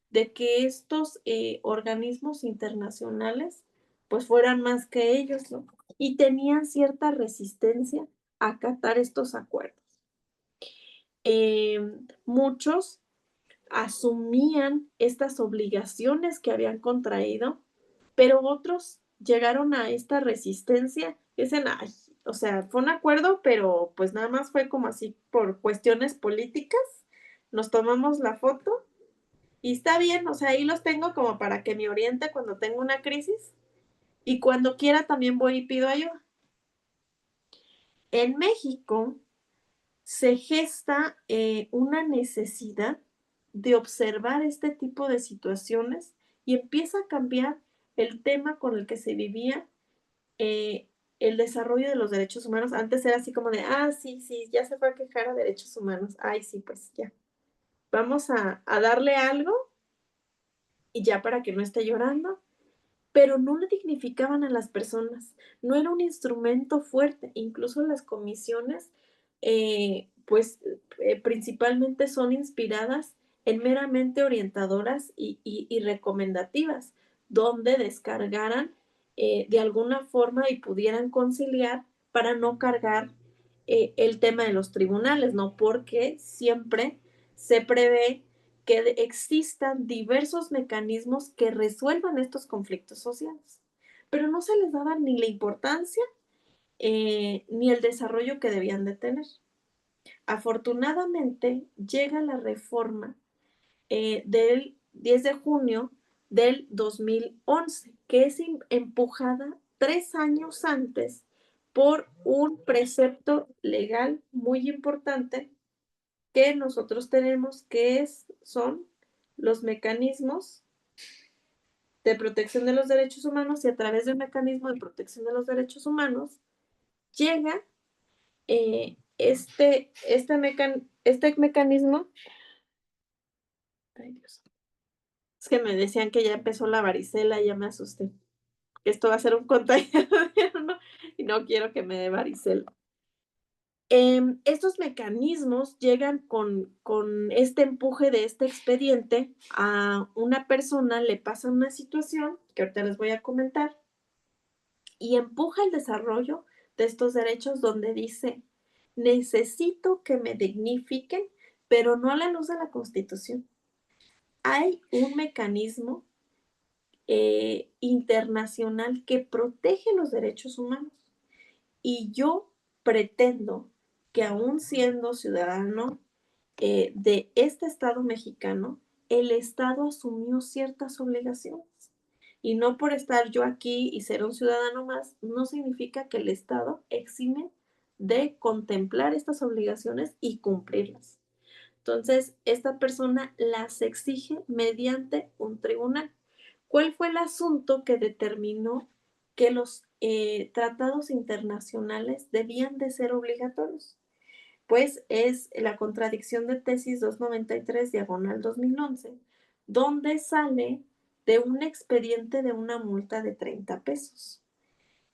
de que estos organismos internacionales pues fueran más que ellos, ¿no? Y tenían cierta resistencia a acatar estos acuerdos. Muchos asumían estas obligaciones que habían contraído, pero otros llegaron a esta resistencia y dicen, ay, o sea, fue un acuerdo, pero pues nada más fue como así por cuestiones políticas, nos tomamos la foto y está bien, o sea, ahí los tengo como para que me oriente cuando tengo una crisis y cuando quiera también voy y pido ayuda. En México se gesta una necesidad de observar este tipo de situaciones y empieza a cambiar el tema con el que se vivía el desarrollo de los derechos humanos. Antes era así como de, sí, sí, ya se fue a quejar a derechos humanos. Ay, sí, pues ya. Vamos a darle algo y ya para que no esté llorando. Pero no le dignificaban a las personas, no era un instrumento fuerte, incluso las comisiones, principalmente son inspiradas en meramente orientadoras y recomendativas, donde descargaran de alguna forma y pudieran conciliar para no cargar el tema de los tribunales, ¿no? Porque siempre se prevé que existan diversos mecanismos que resuelvan estos conflictos sociales, pero no se les daba ni la importancia ni el desarrollo que debían de tener. Afortunadamente, llega la reforma del 10 de junio del 2011, que es empujada 3 años antes por un precepto legal muy importante que nosotros tenemos, que son los mecanismos de protección de los derechos humanos, y a través del mecanismo de protección de los derechos humanos llega este mecanismo. Ay, Dios. Es que me decían que ya empezó la varicela y ya me asusté. Que esto va a ser un contagiadero, y no quiero que me dé varicela. Estos mecanismos llegan con este empuje de este expediente a una persona, le pasa una situación que ahorita les voy a comentar, y empuja el desarrollo de estos derechos donde dice, necesito que me dignifiquen, pero no a la luz de la Constitución. Hay un mecanismo internacional que protege los derechos humanos. Y yo pretendo que aún siendo ciudadano de este Estado mexicano, el Estado asumió ciertas obligaciones. Y no por estar yo aquí y ser un ciudadano más, no significa que el Estado exime de contemplar estas obligaciones y cumplirlas. Entonces, esta persona las exige mediante un tribunal. ¿Cuál fue el asunto que determinó que los tratados internacionales debían de ser obligatorios? Pues es la contradicción de tesis 293/2011, donde sale de un expediente de una multa de 30 pesos.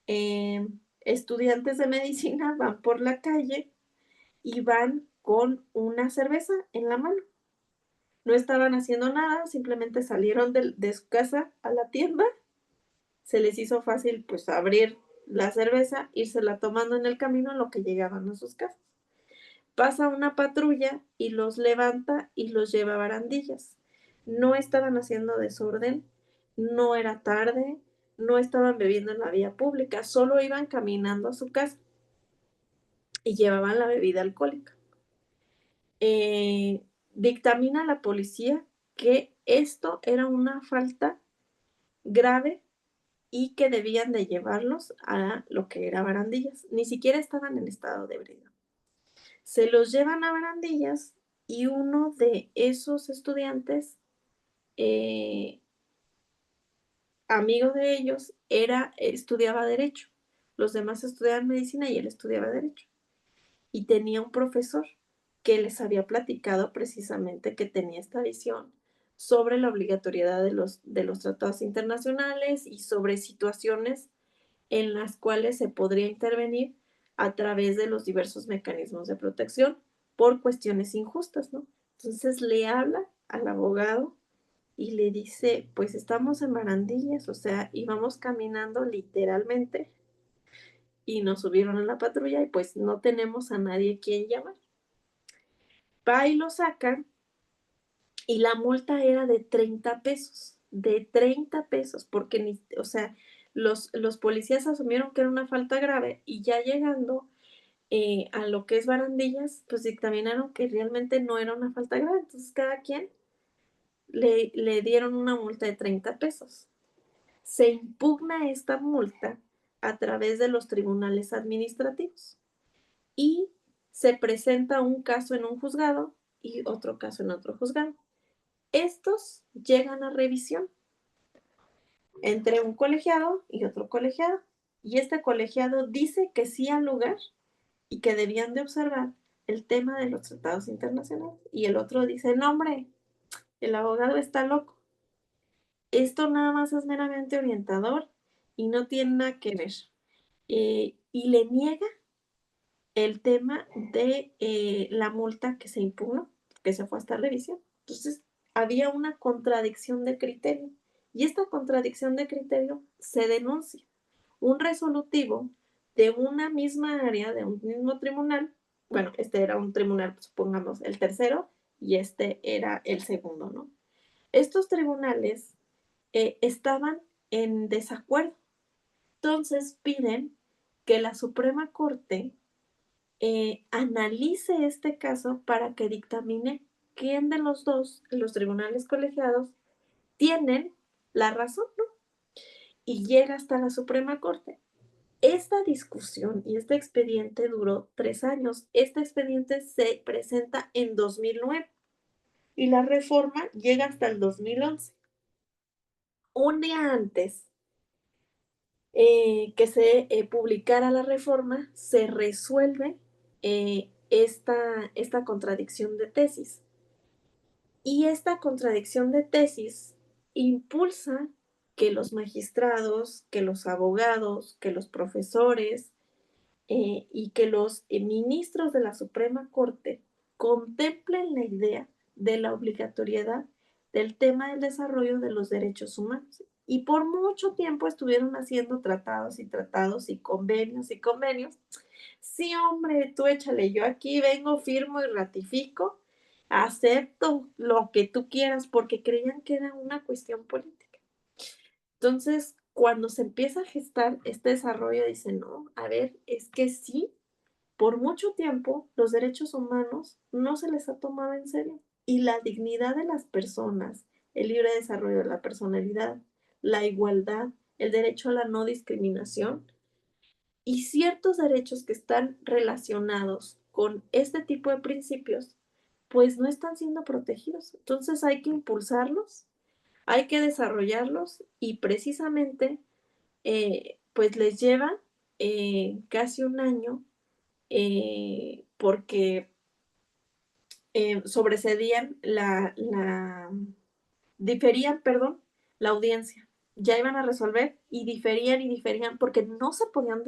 Estudiantes de medicina van por la calle y van con una cerveza en la mano. No estaban haciendo nada, simplemente salieron de su casa a la tienda, se les hizo fácil pues abrir la cerveza, írsela tomando en el camino en lo que llegaban a sus casas. Pasa una patrulla y los levanta y los lleva a barandillas. No estaban haciendo desorden, no era tarde, no estaban bebiendo en la vía pública, solo iban caminando a su casa y llevaban la bebida alcohólica. Dictamina la policía que esto era una falta grave y que debían de llevarlos a lo que era barandillas. Ni siquiera estaban en estado de ebriedad. Se los llevan a barandillas y uno de esos estudiantes, amigo de ellos, estudiaba Derecho. Los demás estudiaban medicina y él estudiaba Derecho. Y tenía un profesor que les había platicado precisamente que tenía esta visión sobre la obligatoriedad de los tratados internacionales y sobre situaciones en las cuales se podría intervenir a través de los diversos mecanismos de protección por cuestiones injustas, ¿no? Entonces le habla al abogado y le dice, pues estamos en barandillas, o sea, íbamos caminando literalmente y nos subieron a la patrulla y pues no tenemos a nadie a quien llamar. Va y lo sacan y la multa era de 30 pesos, porque o sea, los policías asumieron que era una falta grave y ya llegando a lo que es barandillas, pues dictaminaron que realmente no era una falta grave, entonces cada quien le dieron una multa de 30 pesos. Se impugna esta multa a través de los tribunales administrativos y se presenta un caso en un juzgado y otro caso en otro juzgado. Estos llegan a revisión entre un colegiado y otro colegiado, y este colegiado dice que sí al lugar y que debían de observar el tema de los tratados internacionales, y el otro dice, no hombre, el abogado está loco, esto nada más es meramente orientador y no tiene nada que ver, y le niega el tema de la multa que se impugnó, que se fue hasta revisión. Entonces, había una contradicción de criterio y esta contradicción de criterio se denuncia. Un resolutivo de una misma área, de un mismo tribunal, bueno, este era un tribunal, supongamos, el tercero, y este era el segundo, ¿no? Estos tribunales estaban en desacuerdo. Entonces piden que la Suprema Corte analice este caso para que dictamine quién de los dos, los tribunales colegiados, tienen la razón, ¿no? Y llega hasta la Suprema Corte. Esta discusión y este expediente duró 3 años. Este expediente se presenta en 2009 y la reforma llega hasta el 2011. Un día antes que se publicara la reforma, se resuelve esta contradicción de tesis. Y esta contradicción de tesis impulsa que los magistrados, que los abogados, que los profesores y que los ministros de la Suprema Corte contemplen la idea de la obligatoriedad del tema del desarrollo de los derechos humanos. Y por mucho tiempo estuvieron haciendo tratados y tratados y convenios y convenios. Sí, hombre, tú échale, yo aquí vengo, firmo y ratifico, acepto lo que tú quieras, porque creían que era una cuestión política. Entonces, cuando se empieza a gestar este desarrollo, dicen, no, a ver, es que sí, por mucho tiempo los derechos humanos no se les ha tomado en serio y la dignidad de las personas, el libre desarrollo de la personalidad, la igualdad, el derecho a la no discriminación y ciertos derechos que están relacionados con este tipo de principios, pues no están siendo protegidos. Entonces hay que impulsarlos, hay que desarrollarlos y precisamente pues les lleva casi un año porque sobrecedían diferían, perdón, la audiencia. Ya iban a resolver y diferían porque no se podían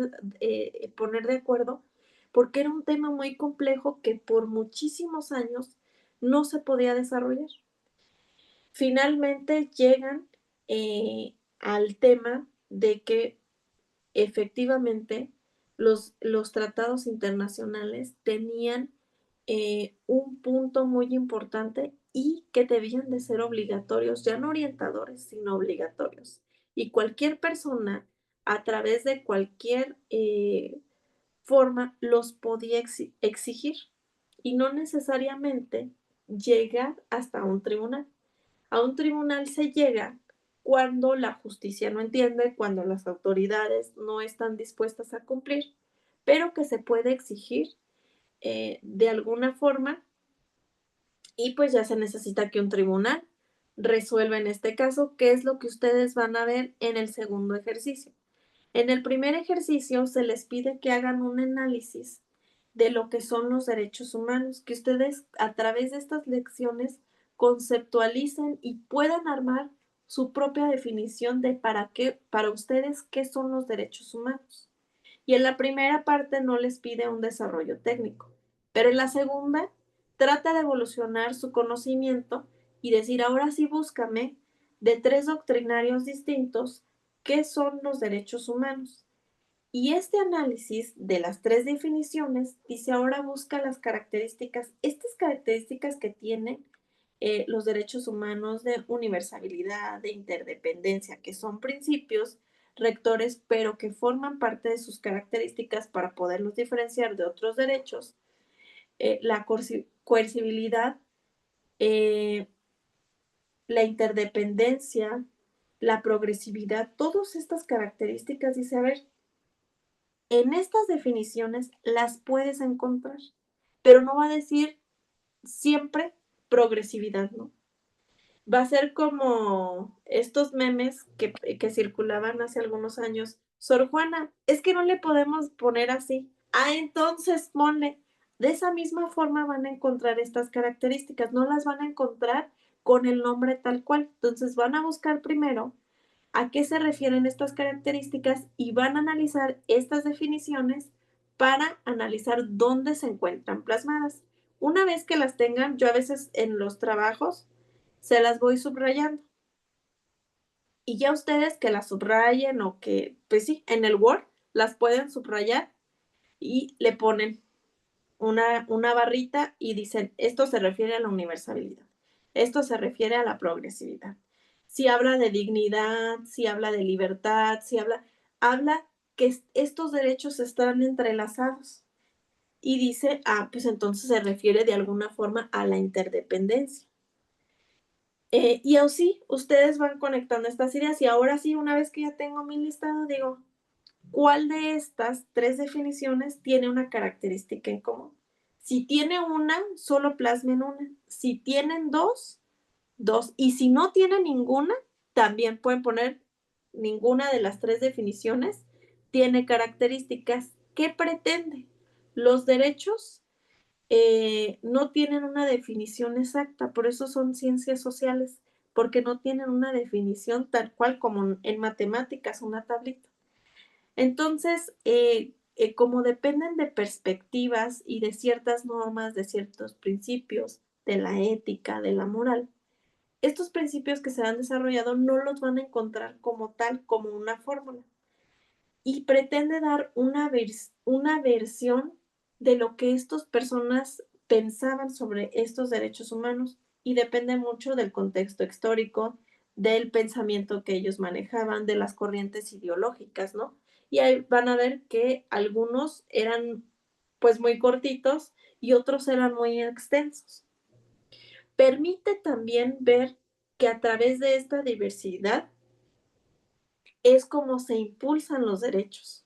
poner de acuerdo porque era un tema muy complejo que por muchísimos años no se podía desarrollar. Finalmente llegan al tema de que efectivamente los tratados internacionales tenían un punto muy importante y que debían de ser obligatorios, ya no orientadores, sino obligatorios. Y cualquier persona, a través de cualquier forma, los podía exigir y no necesariamente llegar hasta un tribunal. A un tribunal se llega cuando la justicia no entiende, cuando las autoridades no están dispuestas a cumplir, pero que se puede exigir de alguna forma y pues ya se necesita que un tribunal resuelva en este caso, qué es lo que ustedes van a ver en el segundo ejercicio. En el primer ejercicio se les pide que hagan un análisis de lo que son los derechos humanos, que ustedes a través de estas lecciones conceptualicen y puedan armar su propia definición de para ustedes qué son los derechos humanos. Y en la primera parte no les pide un desarrollo técnico, pero en la segunda trata de evolucionar su conocimiento y decir, ahora sí búscame de 3 doctrinarios distintos qué son los derechos humanos. Y este análisis de las 3 definiciones dice, ahora busca las características, estas características que tienen los derechos humanos de universalidad, de interdependencia, que son principios rectores, pero que forman parte de sus características para poderlos diferenciar de otros derechos, la coercibilidad, eh, la interdependencia, la progresividad, todas estas características, dice, a ver, en estas definiciones las puedes encontrar, pero no va a decir siempre progresividad, ¿no? Va a ser como estos memes que circulaban hace algunos años. Sor Juana, es que no le podemos poner así. Ah, entonces ponle. De esa misma forma van a encontrar estas características, no las van a encontrar con el nombre tal cual. Entonces van a buscar primero a qué se refieren estas características y van a analizar estas definiciones para analizar dónde se encuentran plasmadas. Una vez que las tengan, yo a veces en los trabajos se las voy subrayando. Y ya ustedes que las subrayen o que, pues sí, en el Word las pueden subrayar y le ponen una barrita y dicen, esto se refiere a la universalidad, esto se refiere a la progresividad. Si habla de dignidad, si habla de libertad, si habla que estos derechos están entrelazados. Y dice, pues entonces se refiere de alguna forma a la interdependencia. Y así ustedes van conectando estas ideas y ahora sí, una vez que ya tengo mi listado, digo, ¿cuál de estas 3 definiciones tiene una característica en común? Si tiene una, solo plasmen una. Si tienen dos, dos. Y si no tiene ninguna, también pueden poner ninguna de las 3 definiciones tiene características. ¿Qué pretende? Los derechos no tienen una definición exacta, por eso son ciencias sociales, porque no tienen una definición tal cual como en matemáticas, una tablita. Entonces, como dependen de perspectivas y de ciertas normas, de ciertos principios, de la ética, de la moral, estos principios que se han desarrollado no los van a encontrar como tal, como una fórmula. Y pretende dar una versión de lo que estas personas pensaban sobre estos derechos humanos y depende mucho del contexto histórico, del pensamiento que ellos manejaban, de las corrientes ideológicas, ¿no? Y ahí van a ver que algunos eran pues muy cortitos y otros eran muy extensos. Permite también ver que a través de esta diversidad es como se impulsan los derechos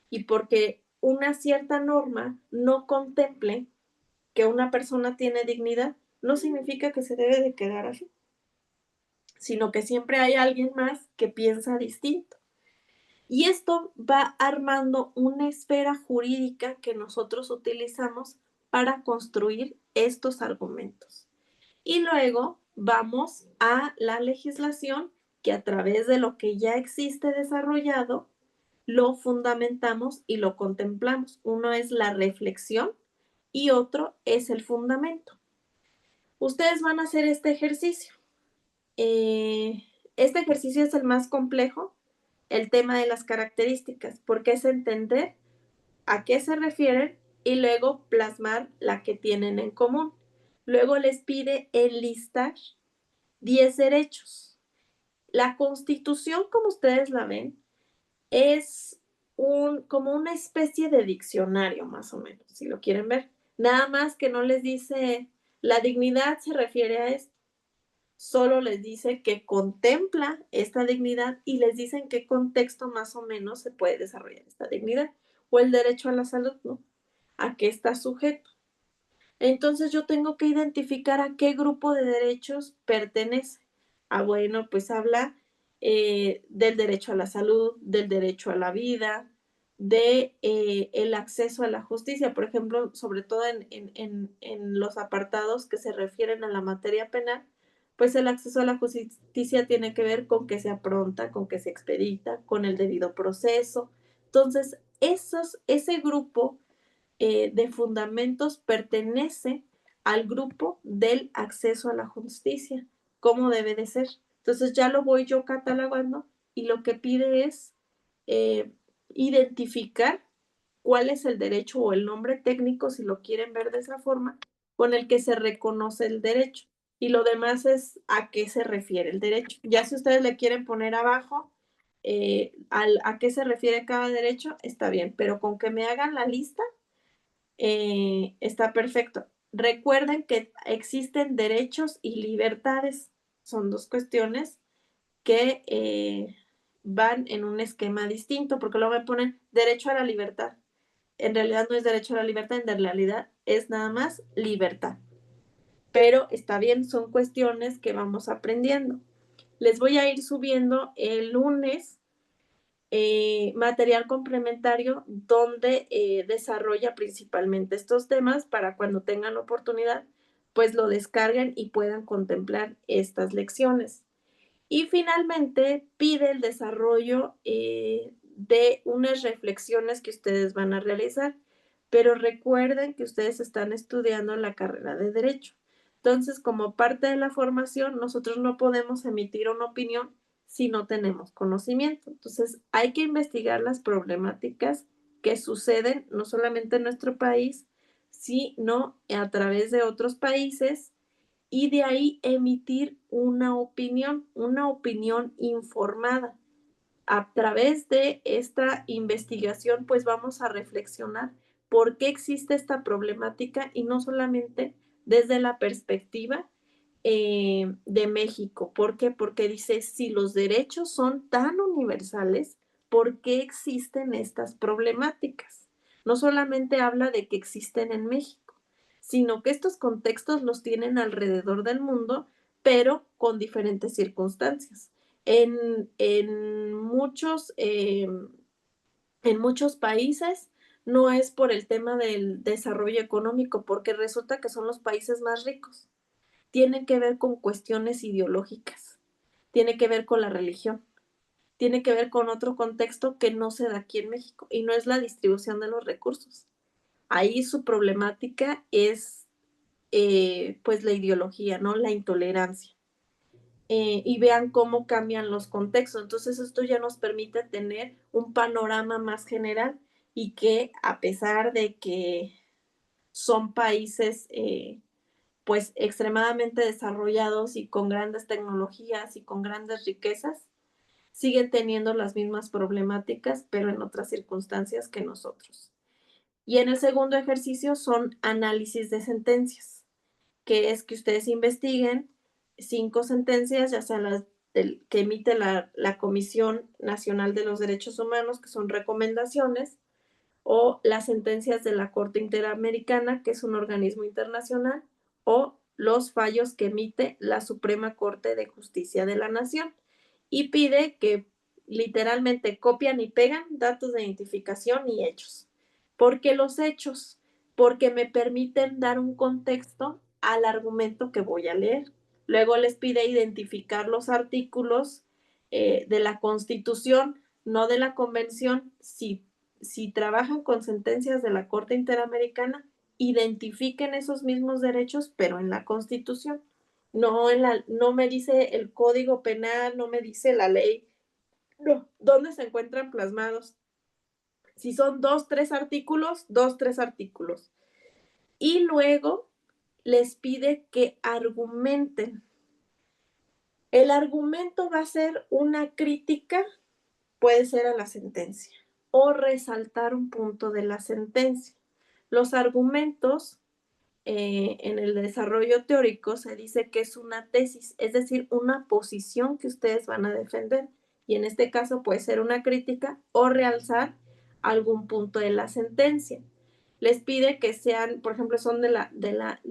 y porque una cierta norma no contemple que una persona tiene dignidad, no significa que se debe de quedar así, sino que siempre hay alguien más que piensa distinto. Y esto va armando una esfera jurídica que nosotros utilizamos para construir estos argumentos. Y luego vamos a la legislación que a través de lo que ya existe desarrollado, lo fundamentamos y lo contemplamos. Uno es la reflexión y otro es el fundamento. Ustedes van a hacer este ejercicio. Este ejercicio es el más complejo, el tema de las características, porque es entender a qué se refieren y luego plasmar la que tienen en común. Luego les pide enlistar 10 derechos. La Constitución, como ustedes la ven, es como una especie de diccionario, más o menos, si lo quieren ver. Nada más que no les dice, la dignidad se refiere a esto. Solo les dice que contempla esta dignidad y les dice en qué contexto más o menos se puede desarrollar esta dignidad. O el derecho a la salud, ¿no? ¿A qué está sujeto? Entonces yo tengo que identificar a qué grupo de derechos pertenece. Bueno, pues habla del derecho a la salud, del derecho a la vida, de el acceso a la justicia, por ejemplo, sobre todo en los apartados que se refieren a la materia penal, pues el acceso a la justicia tiene que ver con que sea pronta, con que se expedita, con el debido proceso. Entonces, ese grupo de fundamentos pertenece al grupo del acceso a la justicia, como debe de ser. Entonces ya lo voy yo catalogando y lo que pide es identificar cuál es el derecho o el nombre técnico, si lo quieren ver de esa forma, con el que se reconoce el derecho. Y lo demás es a qué se refiere el derecho. Ya si ustedes le quieren poner abajo a qué se refiere cada derecho, está bien, pero con que me hagan la lista está perfecto. Recuerden que existen derechos y libertades. Son dos cuestiones que van en un esquema distinto, porque luego me ponen derecho a la libertad. En realidad no es derecho a la libertad, en realidad es nada más libertad. Pero está bien, son cuestiones que vamos aprendiendo. Les voy a ir subiendo el lunes material complementario donde desarrolla principalmente estos temas para cuando tengan oportunidad, pues lo descarguen y puedan contemplar estas lecciones. Y finalmente pide el desarrollo de unas reflexiones que ustedes van a realizar, pero recuerden que ustedes están estudiando la carrera de Derecho. Entonces, como parte de la formación, nosotros no podemos emitir una opinión si no tenemos conocimiento. Entonces, hay que investigar las problemáticas que suceden no solamente en nuestro país, sí, no, a través de otros países y de ahí emitir una opinión informada. A través de esta investigación, pues vamos a reflexionar por qué existe esta problemática y no solamente desde la perspectiva de México. ¿Por qué? Porque dice, si los derechos son tan universales, ¿por qué existen estas problemáticas? No solamente habla de que existen en México, sino que estos contextos los tienen alrededor del mundo, pero con diferentes circunstancias. En muchos países no es por el tema del desarrollo económico, porque resulta que son los países más ricos. Tiene que ver con cuestiones ideológicas, tiene que ver con la religión, tiene que ver con otro contexto que no se da aquí en México y no es la distribución de los recursos. Ahí su problemática es pues la ideología, ¿no? La intolerancia. Y vean cómo cambian los contextos. Entonces esto ya nos permite tener un panorama más general y que a pesar de que son países pues extremadamente desarrollados y con grandes tecnologías y con grandes riquezas, siguen teniendo las mismas problemáticas, pero en otras circunstancias que nosotros. Y en el segundo ejercicio son análisis de sentencias, que es que ustedes investiguen 5 sentencias, ya sea las que emite la Comisión Nacional de los Derechos Humanos, que son recomendaciones, o las sentencias de la Corte Interamericana, que es un organismo internacional, o los fallos que emite la Suprema Corte de Justicia de la Nación. Y pide que literalmente copian y pegan datos de identificación y hechos. ¿Por qué los hechos? Porque me permiten dar un contexto al argumento que voy a leer. Luego les pide identificar los artículos de la Constitución, no de la Convención. Si trabajan con sentencias de la Corte Interamericana, identifiquen esos mismos derechos, pero en la Constitución. No me dice el Código Penal, no me dice la ley, no, ¿dónde se encuentran plasmados? Si son 2, 3 artículos. Y luego les pide que argumenten. El argumento va a ser una crítica, puede ser a la sentencia, o resaltar un punto de la sentencia. Los argumentos en el desarrollo teórico se dice que es una tesis, es decir, una posición que ustedes van a defender. Y en este caso puede ser una crítica o realzar algún punto de la sentencia. Les pide que sean, por ejemplo, son de la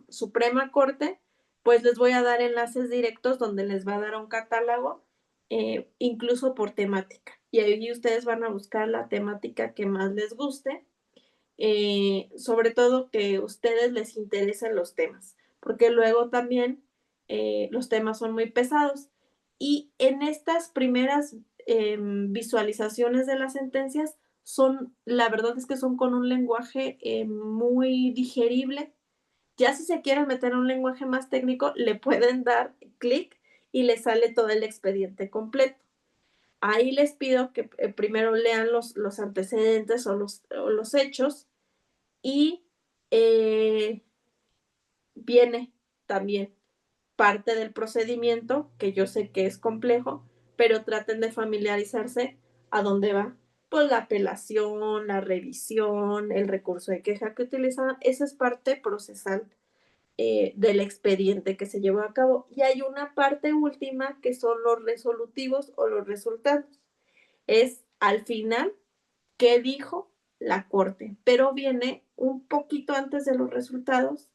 Suprema Corte, pues les voy a dar enlaces directos donde les va a dar un catálogo, incluso por temática. Y ahí ustedes van a buscar la temática que más les guste, sobre todo que a ustedes les interesen los temas, porque luego también los temas son muy pesados. Y en estas primeras visualizaciones de las sentencias la verdad es que son con un lenguaje muy digerible. Ya si se quieren meter en un lenguaje más técnico, le pueden dar clic y les sale todo el expediente completo. Ahí les pido que primero lean los antecedentes o los hechos y viene también parte del procedimiento, que yo sé que es complejo, pero traten de familiarizarse a dónde va. Pues la apelación, la revisión, el recurso de queja que utilizan, esa es parte procesal del expediente que se llevó a cabo. Y hay una parte última que son los resolutivos o los resultados. Es al final qué dijo la Corte, pero viene un poquito antes de los resultados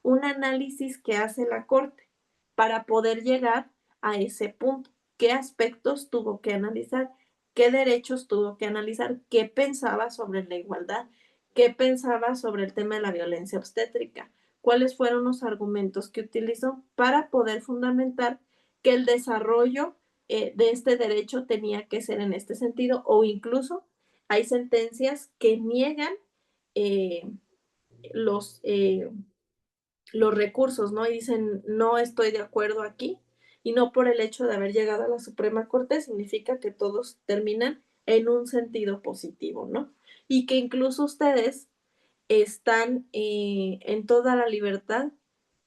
un análisis que hace la Corte para poder llegar a ese punto. ¿Qué aspectos tuvo que analizar? ¿Qué derechos tuvo que analizar? ¿Qué pensaba sobre la igualdad? ¿Qué pensaba sobre el tema de la violencia obstétrica? ¿Cuáles fueron los argumentos que utilizó para poder fundamentar que el desarrollo de este derecho tenía que ser en este sentido? O incluso hay sentencias que niegan eh, los, eh, los recursos, ¿no? Y dicen, no estoy de acuerdo aquí. Y no por el hecho de haber llegado a la Suprema Corte significa que todos terminan en un sentido positivo, ¿no? Y que incluso ustedes están en toda la libertad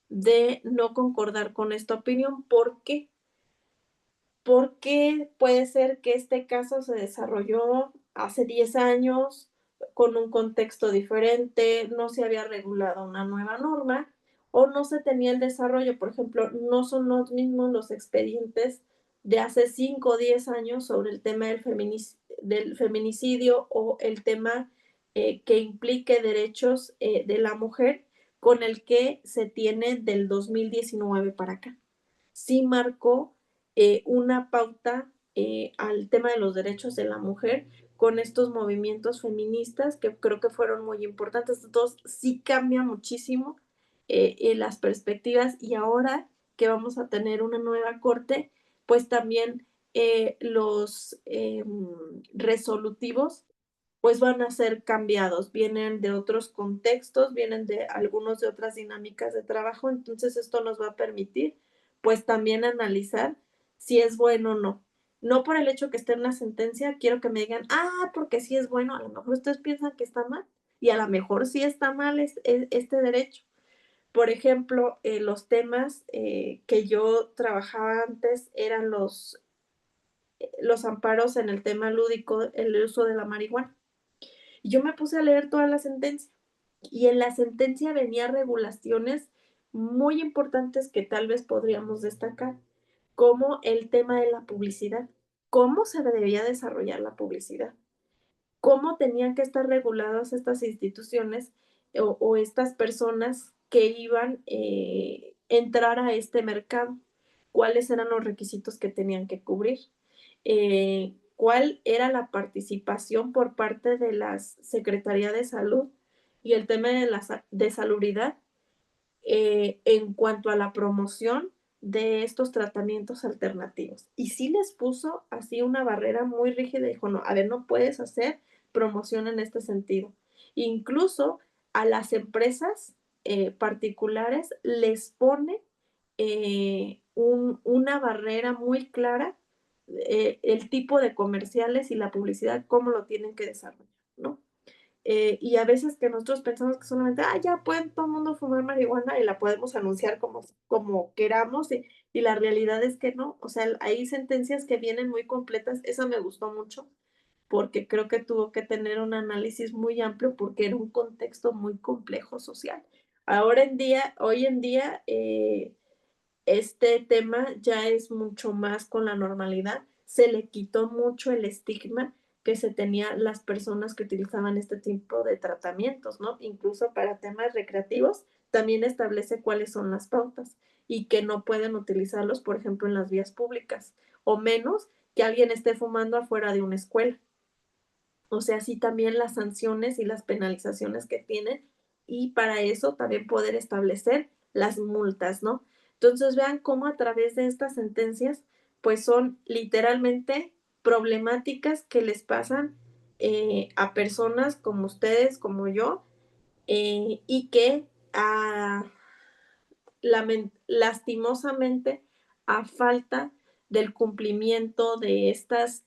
de no concordar con esta opinión. ¿Por qué? Porque puede ser que este caso se desarrolló hace 10 años con un contexto diferente, no se había regulado una nueva norma o no se tenía el desarrollo. Por ejemplo, no son los mismos los expedientes de hace 5 o 10 años sobre el tema del feminicidio o el tema que implique derechos de la mujer con el que se tiene del 2019 para acá. Sí marcó una pauta al tema de los derechos de la mujer con estos movimientos feministas que creo que fueron muy importantes. Entonces, sí cambia muchísimo las perspectivas y ahora que vamos a tener una nueva corte, pues también los resolutivos pues van a ser cambiados, vienen de otros contextos, vienen de algunos de otras dinámicas de trabajo, entonces esto nos va a permitir pues también analizar si es bueno o no. No por el hecho que esté en una sentencia, quiero que me digan, porque sí es bueno, a lo mejor ustedes piensan que está mal y a lo mejor sí está mal este derecho. Por ejemplo, los temas que yo trabajaba antes eran los amparos en el tema lúdico, el uso de la marihuana. Y yo me puse a leer toda la sentencia y en la sentencia venía regulaciones muy importantes que tal vez podríamos destacar, como el tema de la publicidad, cómo se debía desarrollar la publicidad, cómo tenían que estar reguladas estas instituciones o estas personas que iban a entrar a este mercado, cuáles eran los requisitos que tenían que cubrir, cuál era la participación por parte de la Secretaría de Salud y el tema de salubridad en cuanto a la promoción de estos tratamientos alternativos. Y sí les puso así una barrera muy rígida, dijo, no, a ver, no puedes hacer promoción en este sentido. Incluso a las empresas particulares les pone una barrera muy clara, el tipo de comerciales y la publicidad, cómo lo tienen que desarrollar, ¿no? Y a veces que nosotros pensamos que solamente, ya pueden todo el mundo fumar marihuana y la podemos anunciar como queramos y la realidad es que no, o sea, hay sentencias que vienen muy completas, esa me gustó mucho porque creo que tuvo que tener un análisis muy amplio porque era un contexto muy complejo social. Hoy en día, este tema ya es mucho más con la normalidad, se le quitó mucho el estigma que se tenía las personas que utilizaban este tipo de tratamientos, ¿no? Incluso para temas recreativos, también establece cuáles son las pautas y que no pueden utilizarlos, por ejemplo, en las vías públicas, o menos que alguien esté fumando afuera de una escuela. O sea, sí también las sanciones y las penalizaciones que tienen y para eso también poder establecer las multas, ¿no? Entonces vean cómo a través de estas sentencias, pues son literalmente problemáticas que les pasan a personas como ustedes, como yo, y que lastimosamente a falta del cumplimiento de estas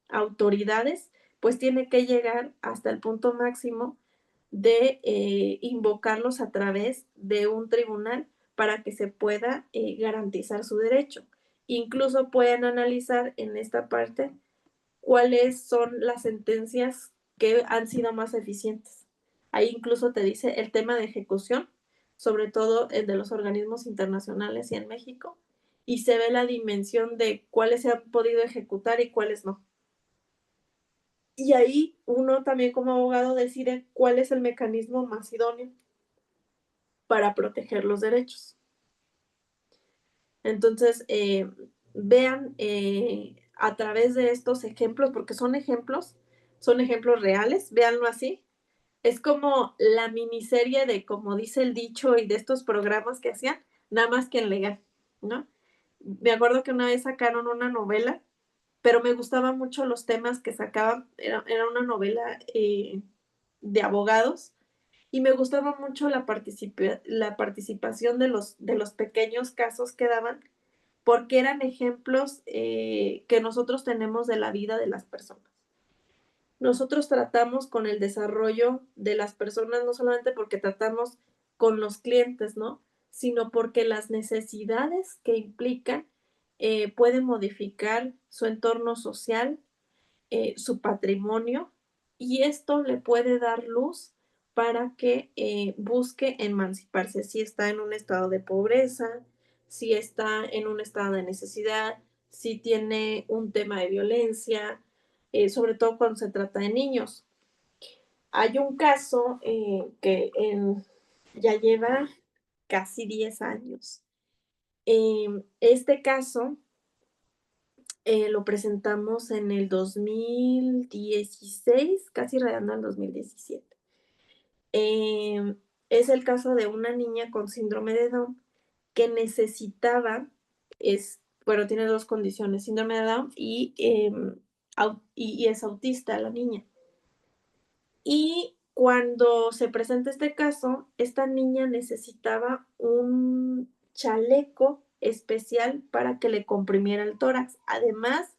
autoridades, pues tiene que llegar hasta el punto máximo de invocarlos a través de un tribunal para que se pueda garantizar su derecho. Incluso pueden analizar en esta parte cuáles son las sentencias que han sido más eficientes. Ahí incluso te dice el tema de ejecución, sobre todo el de los organismos internacionales y en México, y se ve la dimensión de cuáles se han podido ejecutar y cuáles no. Y ahí uno también como abogado decide cuál es el mecanismo más idóneo para proteger los derechos. Entonces, vean a través de estos ejemplos, porque son ejemplos reales, véanlo así. Es como la miniserie de, como dice el dicho, y de estos programas que hacían, nada más que en legal, ¿no? Me acuerdo que una vez sacaron una novela, pero me gustaban mucho los temas que sacaban, era una novela de abogados, y me gustaba mucho la participación de los pequeños casos que daban, porque eran ejemplos que nosotros tenemos de la vida de las personas. nosotros tratamos con el desarrollo de las personas, no solamente porque tratamos con los clientes, ¿no? Sino porque las necesidades que implican pueden modificar su entorno social, su patrimonio, y esto le puede dar luz para que busque emanciparse, si está en un estado de pobreza, si está en un estado de necesidad, si tiene un tema de violencia, sobre todo cuando se trata de niños. Hay un caso ya lleva casi 10 años. Este caso lo presentamos en el 2016, casi rayando al 2017. Es el caso de una niña con síndrome de Down que necesitaba, bueno, tiene 2 condiciones, síndrome de Down y es autista la niña. Y cuando se presenta este caso, esta niña necesitaba un chaleco especial para que le comprimiera el tórax, además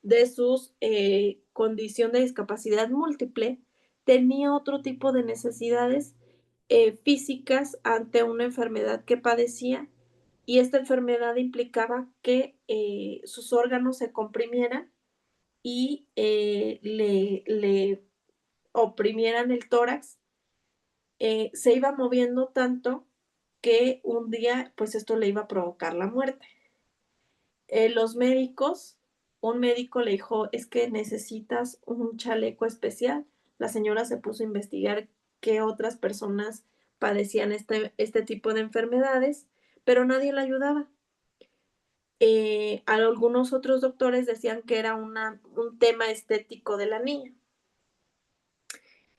de su condición de discapacidad múltiple, tenía otro tipo de necesidades físicas ante una enfermedad que padecía, y esta enfermedad implicaba que sus órganos se comprimieran y le oprimieran el tórax. Se iba moviendo tanto que un día, pues esto le iba a provocar la muerte. Los médicos, un médico le dijo, es que necesitas un chaleco especial. La señora se puso a investigar qué otras personas padecían este tipo de enfermedades, pero nadie la ayudaba. Algunos otros doctores decían que era un tema estético de la niña.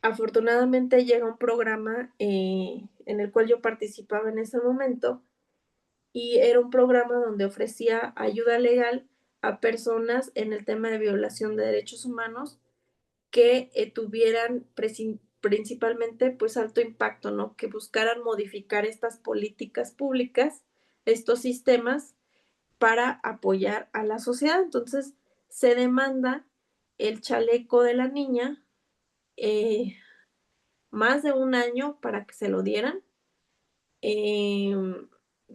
Afortunadamente llega un programa en el cual yo participaba en ese momento, y era un programa donde ofrecía ayuda legal a personas en el tema de violación de derechos humanos que tuvieran principalmente pues alto impacto, ¿no? Que buscaran modificar estas políticas públicas, estos sistemas para apoyar a la sociedad. Entonces se demanda el chaleco de la niña, más de un año para que se lo dieran,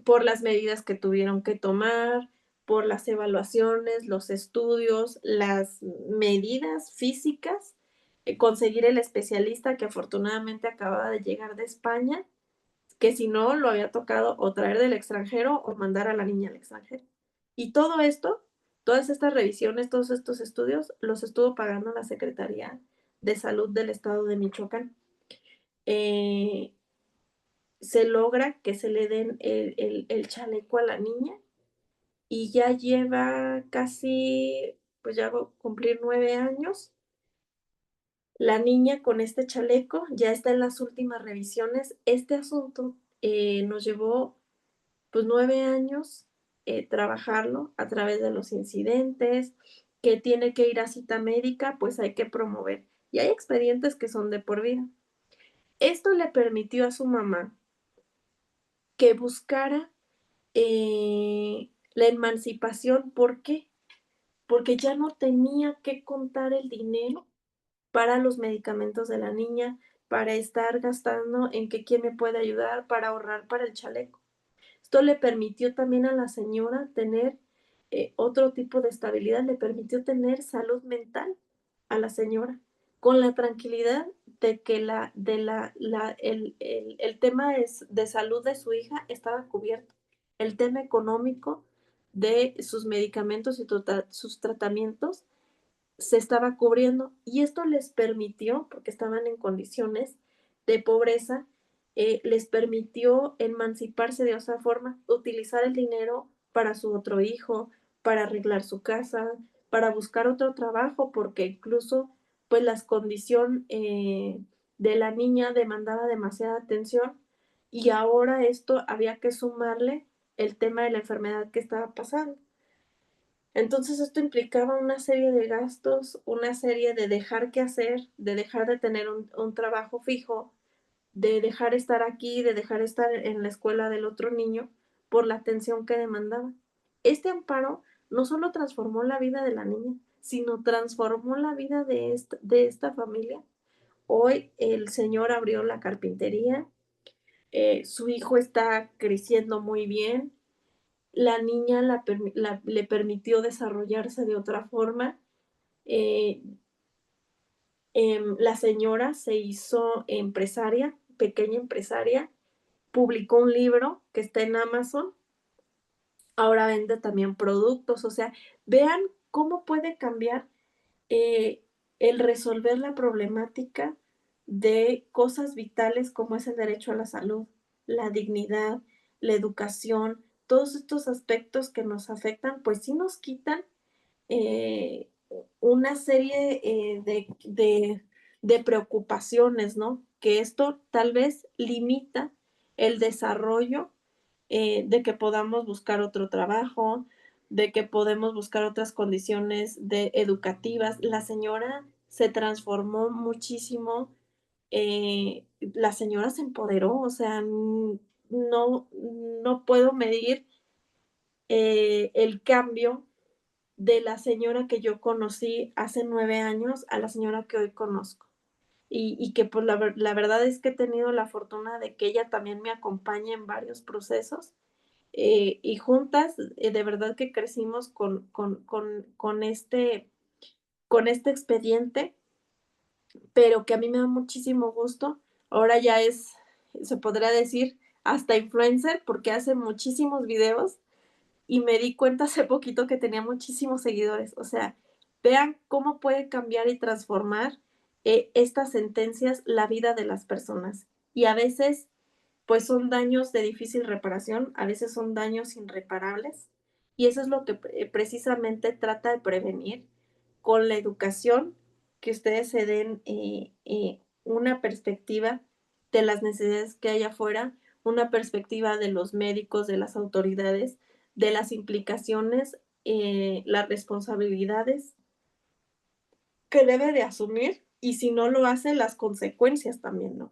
por las medidas que tuvieron que tomar, por las evaluaciones, los estudios, las medidas físicas, conseguir el especialista que afortunadamente acababa de llegar de España, que si no lo había tocado o traer del extranjero o mandar a la niña al extranjero. Y todo esto, todas estas revisiones, todos estos estudios, los estuvo pagando la Secretaría de Salud del Estado de Michoacán. Se logra que se le den el chaleco a la niña, y ya lleva casi, pues ya va a cumplir 9 años. La niña con este chaleco ya está en las últimas revisiones. Este asunto nos llevó pues 9 años trabajarlo a través de los incidentes, que tiene que ir a cita médica, pues hay que promover. Y hay expedientes que son de por vida. Esto le permitió a su mamá que buscara la emancipación. ¿Por qué? Porque ya no tenía que contar el dinero para los medicamentos de la niña, para estar gastando en que quién me puede ayudar, para ahorrar para el chaleco. Esto le permitió también a la señora tener otro tipo de estabilidad, le permitió tener salud mental a la señora, con la tranquilidad de que el tema de salud de su hija estaba cubierto, el tema económico de sus medicamentos y sus tratamientos se estaba cubriendo, y esto les permitió, porque estaban en condiciones de pobreza, les permitió emanciparse de esa forma, utilizar el dinero para su otro hijo, para arreglar su casa, para buscar otro trabajo, porque incluso pues la condición de la niña demandaba demasiada atención, y ahora esto había que sumarle el tema de la enfermedad que estaba pasando. Entonces esto implicaba una serie de gastos, una serie de dejar que hacer, de dejar de tener un trabajo fijo, de dejar estar aquí, de dejar estar en la escuela del otro niño por la atención que demandaba. Este amparo no solo transformó la vida de la niña, sino transformó la vida de esta familia. Hoy el señor abrió la carpintería, su hijo está creciendo muy bien, la niña le permitió desarrollarse de otra forma. Eh, la señora se hizo empresaria, pequeña empresaria, publicó un libro que está en Amazon, ahora vende también productos, o sea, vean cómo puede cambiar eh, el resolver la problemática de cosas vitales como es el derecho a la salud, la dignidad, la educación, todos estos aspectos que nos afectan, pues sí nos quitan eh, una serie de preocupaciones, ¿no? Que esto tal vez limita el desarrollo de que podamos buscar otro trabajo, de que podemos buscar otras condiciones educativas. La señora se transformó muchísimo, la señora se empoderó, o sea, no puedo medir el cambio de la señora que yo conocí hace 9 años a la señora que hoy conozco. Y que pues la verdad es que he tenido la fortuna de que ella también me acompañe en varios procesos y juntas de verdad que crecimos con este expediente, pero que a mí me da muchísimo gusto. Ahora ya es, se podría decir, hasta influencer porque hace muchísimos videos y me di cuenta hace poquito que tenía muchísimos seguidores. O sea, vean cómo puede cambiar y transformar estas sentencias la vida de las personas. Y a veces, pues son daños de difícil reparación, a veces son daños irreparables. Y eso es lo que precisamente trata de prevenir con la educación, que ustedes se den una perspectiva de las necesidades que hay afuera, una perspectiva de los médicos, de las autoridades, de las implicaciones, las responsabilidades que debe de asumir y si no lo hace, las consecuencias también, ¿no?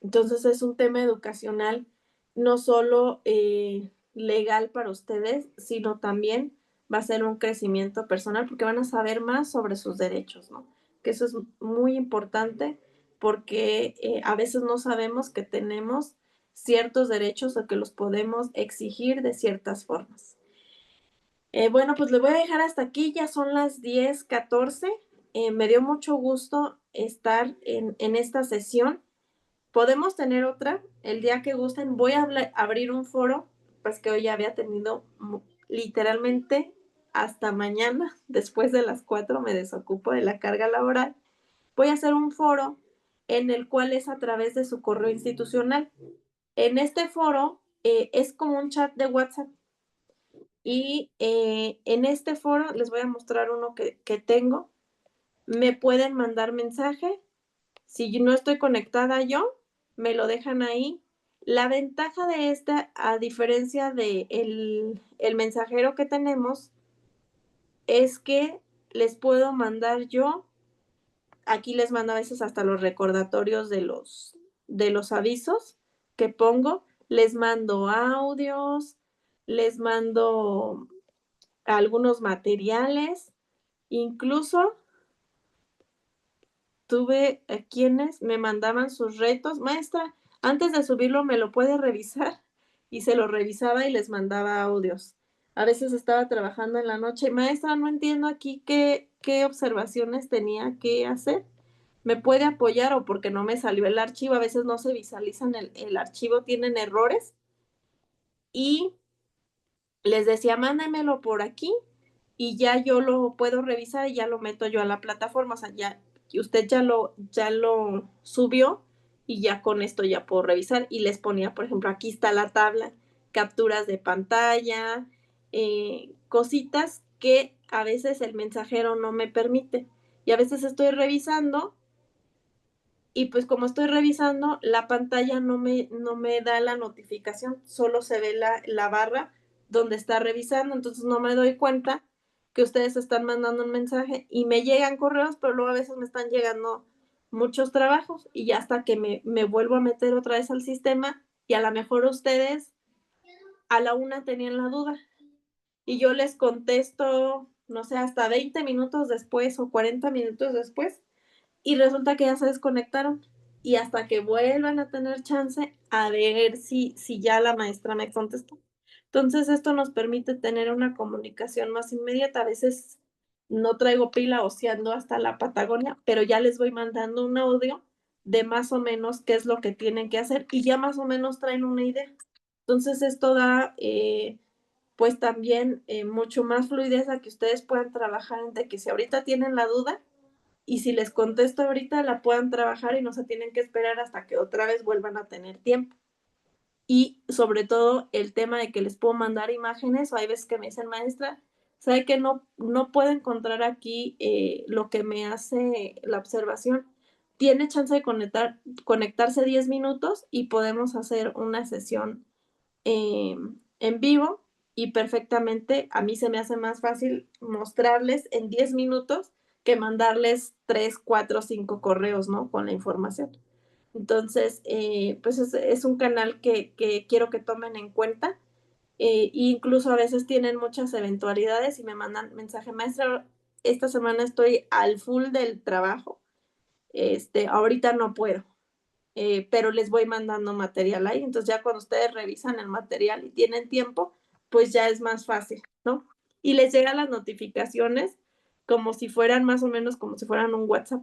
Entonces es un tema educacional no solo legal para ustedes, sino también va a ser un crecimiento personal porque van a saber más sobre sus derechos, ¿no? Que eso es muy importante porque a veces no sabemos que tenemos ciertos derechos o que los podemos exigir de ciertas formas. Bueno, pues le voy a dejar hasta aquí, ya son las 10:14. Me dio mucho gusto estar en esta sesión. Podemos tener otra el día que gusten. Voy a abrir un foro, pues que hoy ya había tenido literalmente hasta mañana, después de las 4 me desocupo de la carga laboral. Voy a hacer un foro en el cual es a través de su correo institucional. En este foro es como un chat de WhatsApp y en este foro les voy a mostrar uno que tengo. Me pueden mandar mensaje. Si no estoy conectada yo, me lo dejan ahí. La ventaja de esta, a diferencia de el mensajero que tenemos, es que les puedo mandar yo, aquí les mando a veces hasta los recordatorios de los avisos que pongo, les mando audios, les mando algunos materiales, incluso tuve a quienes me mandaban sus retos. Maestra, antes de subirlo, ¿me lo puede revisar? Y se lo revisaba y les mandaba audios. A veces estaba trabajando en la noche. Maestra, no entiendo aquí qué observaciones tenía que hacer. ¿Me puede apoyar o porque no me salió el archivo? A veces no se visualizan el archivo, tienen errores. Y les decía, mándemelo por aquí y ya yo lo puedo revisar y ya lo meto yo a la plataforma. O sea, ya usted ya lo subió y ya con esto ya puedo revisar. Y les ponía, por ejemplo, aquí está la tabla, capturas de pantalla, cositas que a veces el mensajero no me permite. Y a veces estoy revisando y pues como estoy revisando, la pantalla no me da la notificación, solo se ve la barra donde está revisando, entonces no me doy cuenta que ustedes están mandando un mensaje y me llegan correos, pero luego a veces me están llegando muchos trabajos y ya hasta que me vuelvo a meter otra vez al sistema y a lo mejor ustedes a la una tenían la duda y yo les contesto no sé, hasta 20 minutos después o 40 minutos después, y resulta que ya se desconectaron. Y hasta que vuelvan a tener chance a ver si ya la maestra me contestó. Entonces, esto nos permite tener una comunicación más inmediata. A veces no traigo pila o si ando hasta la Patagonia, pero ya les voy mandando un audio de más o menos qué es lo que tienen que hacer y ya más o menos traen una idea. Entonces, esto da, pues también mucho más fluidez a que ustedes puedan trabajar de que si ahorita tienen la duda y si les contesto ahorita la puedan trabajar y no se tienen que esperar hasta que otra vez vuelvan a tener tiempo. Y sobre todo el tema de que les puedo mandar imágenes, o hay veces que me dicen, maestra, ¿sabe que no puedo encontrar aquí lo que me hace la observación? Tiene chance de conectarse 10 minutos y podemos hacer una sesión en vivo y perfectamente a mí se me hace más fácil mostrarles en 10 minutos que mandarles 3, 4, 5 correos, ¿no? Con la información. Entonces, pues es un canal que quiero que tomen en cuenta. Incluso a veces tienen muchas eventualidades y me mandan mensaje, maestra, esta semana estoy al full del trabajo, ahorita no puedo, pero les voy mandando material ahí. Entonces ya cuando ustedes revisan el material y tienen tiempo, pues ya es más fácil, ¿no? Y les llegan las notificaciones como si fueran más o menos como si fueran un WhatsApp.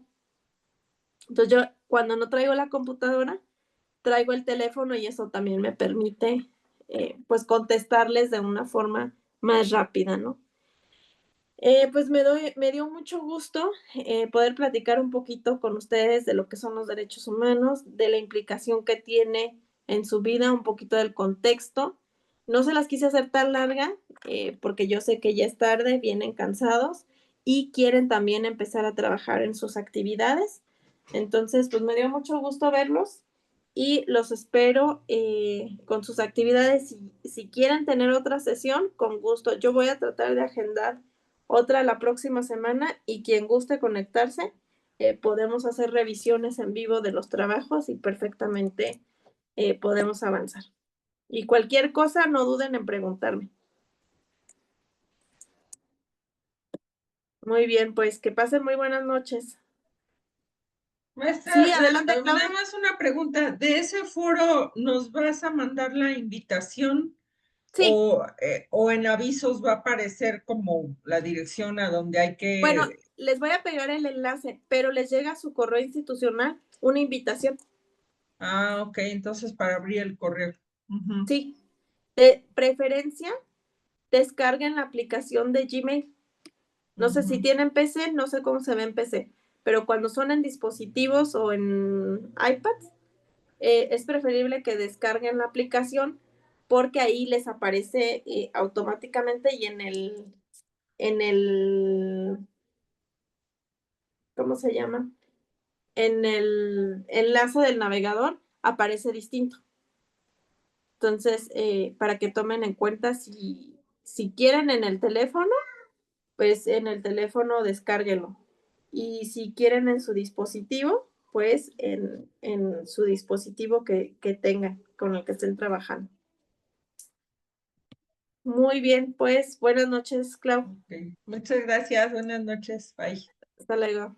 Entonces yo cuando no traigo la computadora, traigo el teléfono y eso también me permite pues contestarles de una forma más rápida, ¿no? Pues me dio mucho gusto poder platicar un poquito con ustedes de lo que son los derechos humanos, de la implicación que tiene en su vida, un poquito del contexto. No se las quise hacer tan larga porque yo sé que ya es tarde, vienen cansados y quieren también empezar a trabajar en sus actividades. Entonces, pues me dio mucho gusto verlos y los espero con sus actividades. Si quieren tener otra sesión, con gusto. Yo voy a tratar de agendar otra la próxima semana y quien guste conectarse, podemos hacer revisiones en vivo de los trabajos y perfectamente podemos avanzar. Y cualquier cosa, no duden en preguntarme. Muy bien, pues que pasen muy buenas noches. Maestra, Sí, adelante, Claudia. nada más una pregunta. ¿De ese foro nos vas a mandar la invitación? Sí. O en avisos va a aparecer como la dirección a donde hay que... Bueno, les voy a pegar el enlace, pero les llega a su correo institucional una invitación. Ah, ok, entonces para abrir el correo. Uh-huh. Sí. De preferencia, descarguen la aplicación de Gmail. No sé si tienen PC, no sé cómo se ve en PC, pero cuando son en dispositivos o en iPads, es preferible que descarguen la aplicación porque ahí les aparece automáticamente y en el, ¿cómo se llama? En el enlace del navegador aparece distinto. Entonces, para que tomen en cuenta si quieren en el teléfono, pues en el teléfono descárguenlo. Y si quieren en su dispositivo, pues en su dispositivo que tengan, con el que estén trabajando. Muy bien, pues buenas noches, Clau. Okay. Muchas gracias, buenas noches, bye. Hasta luego.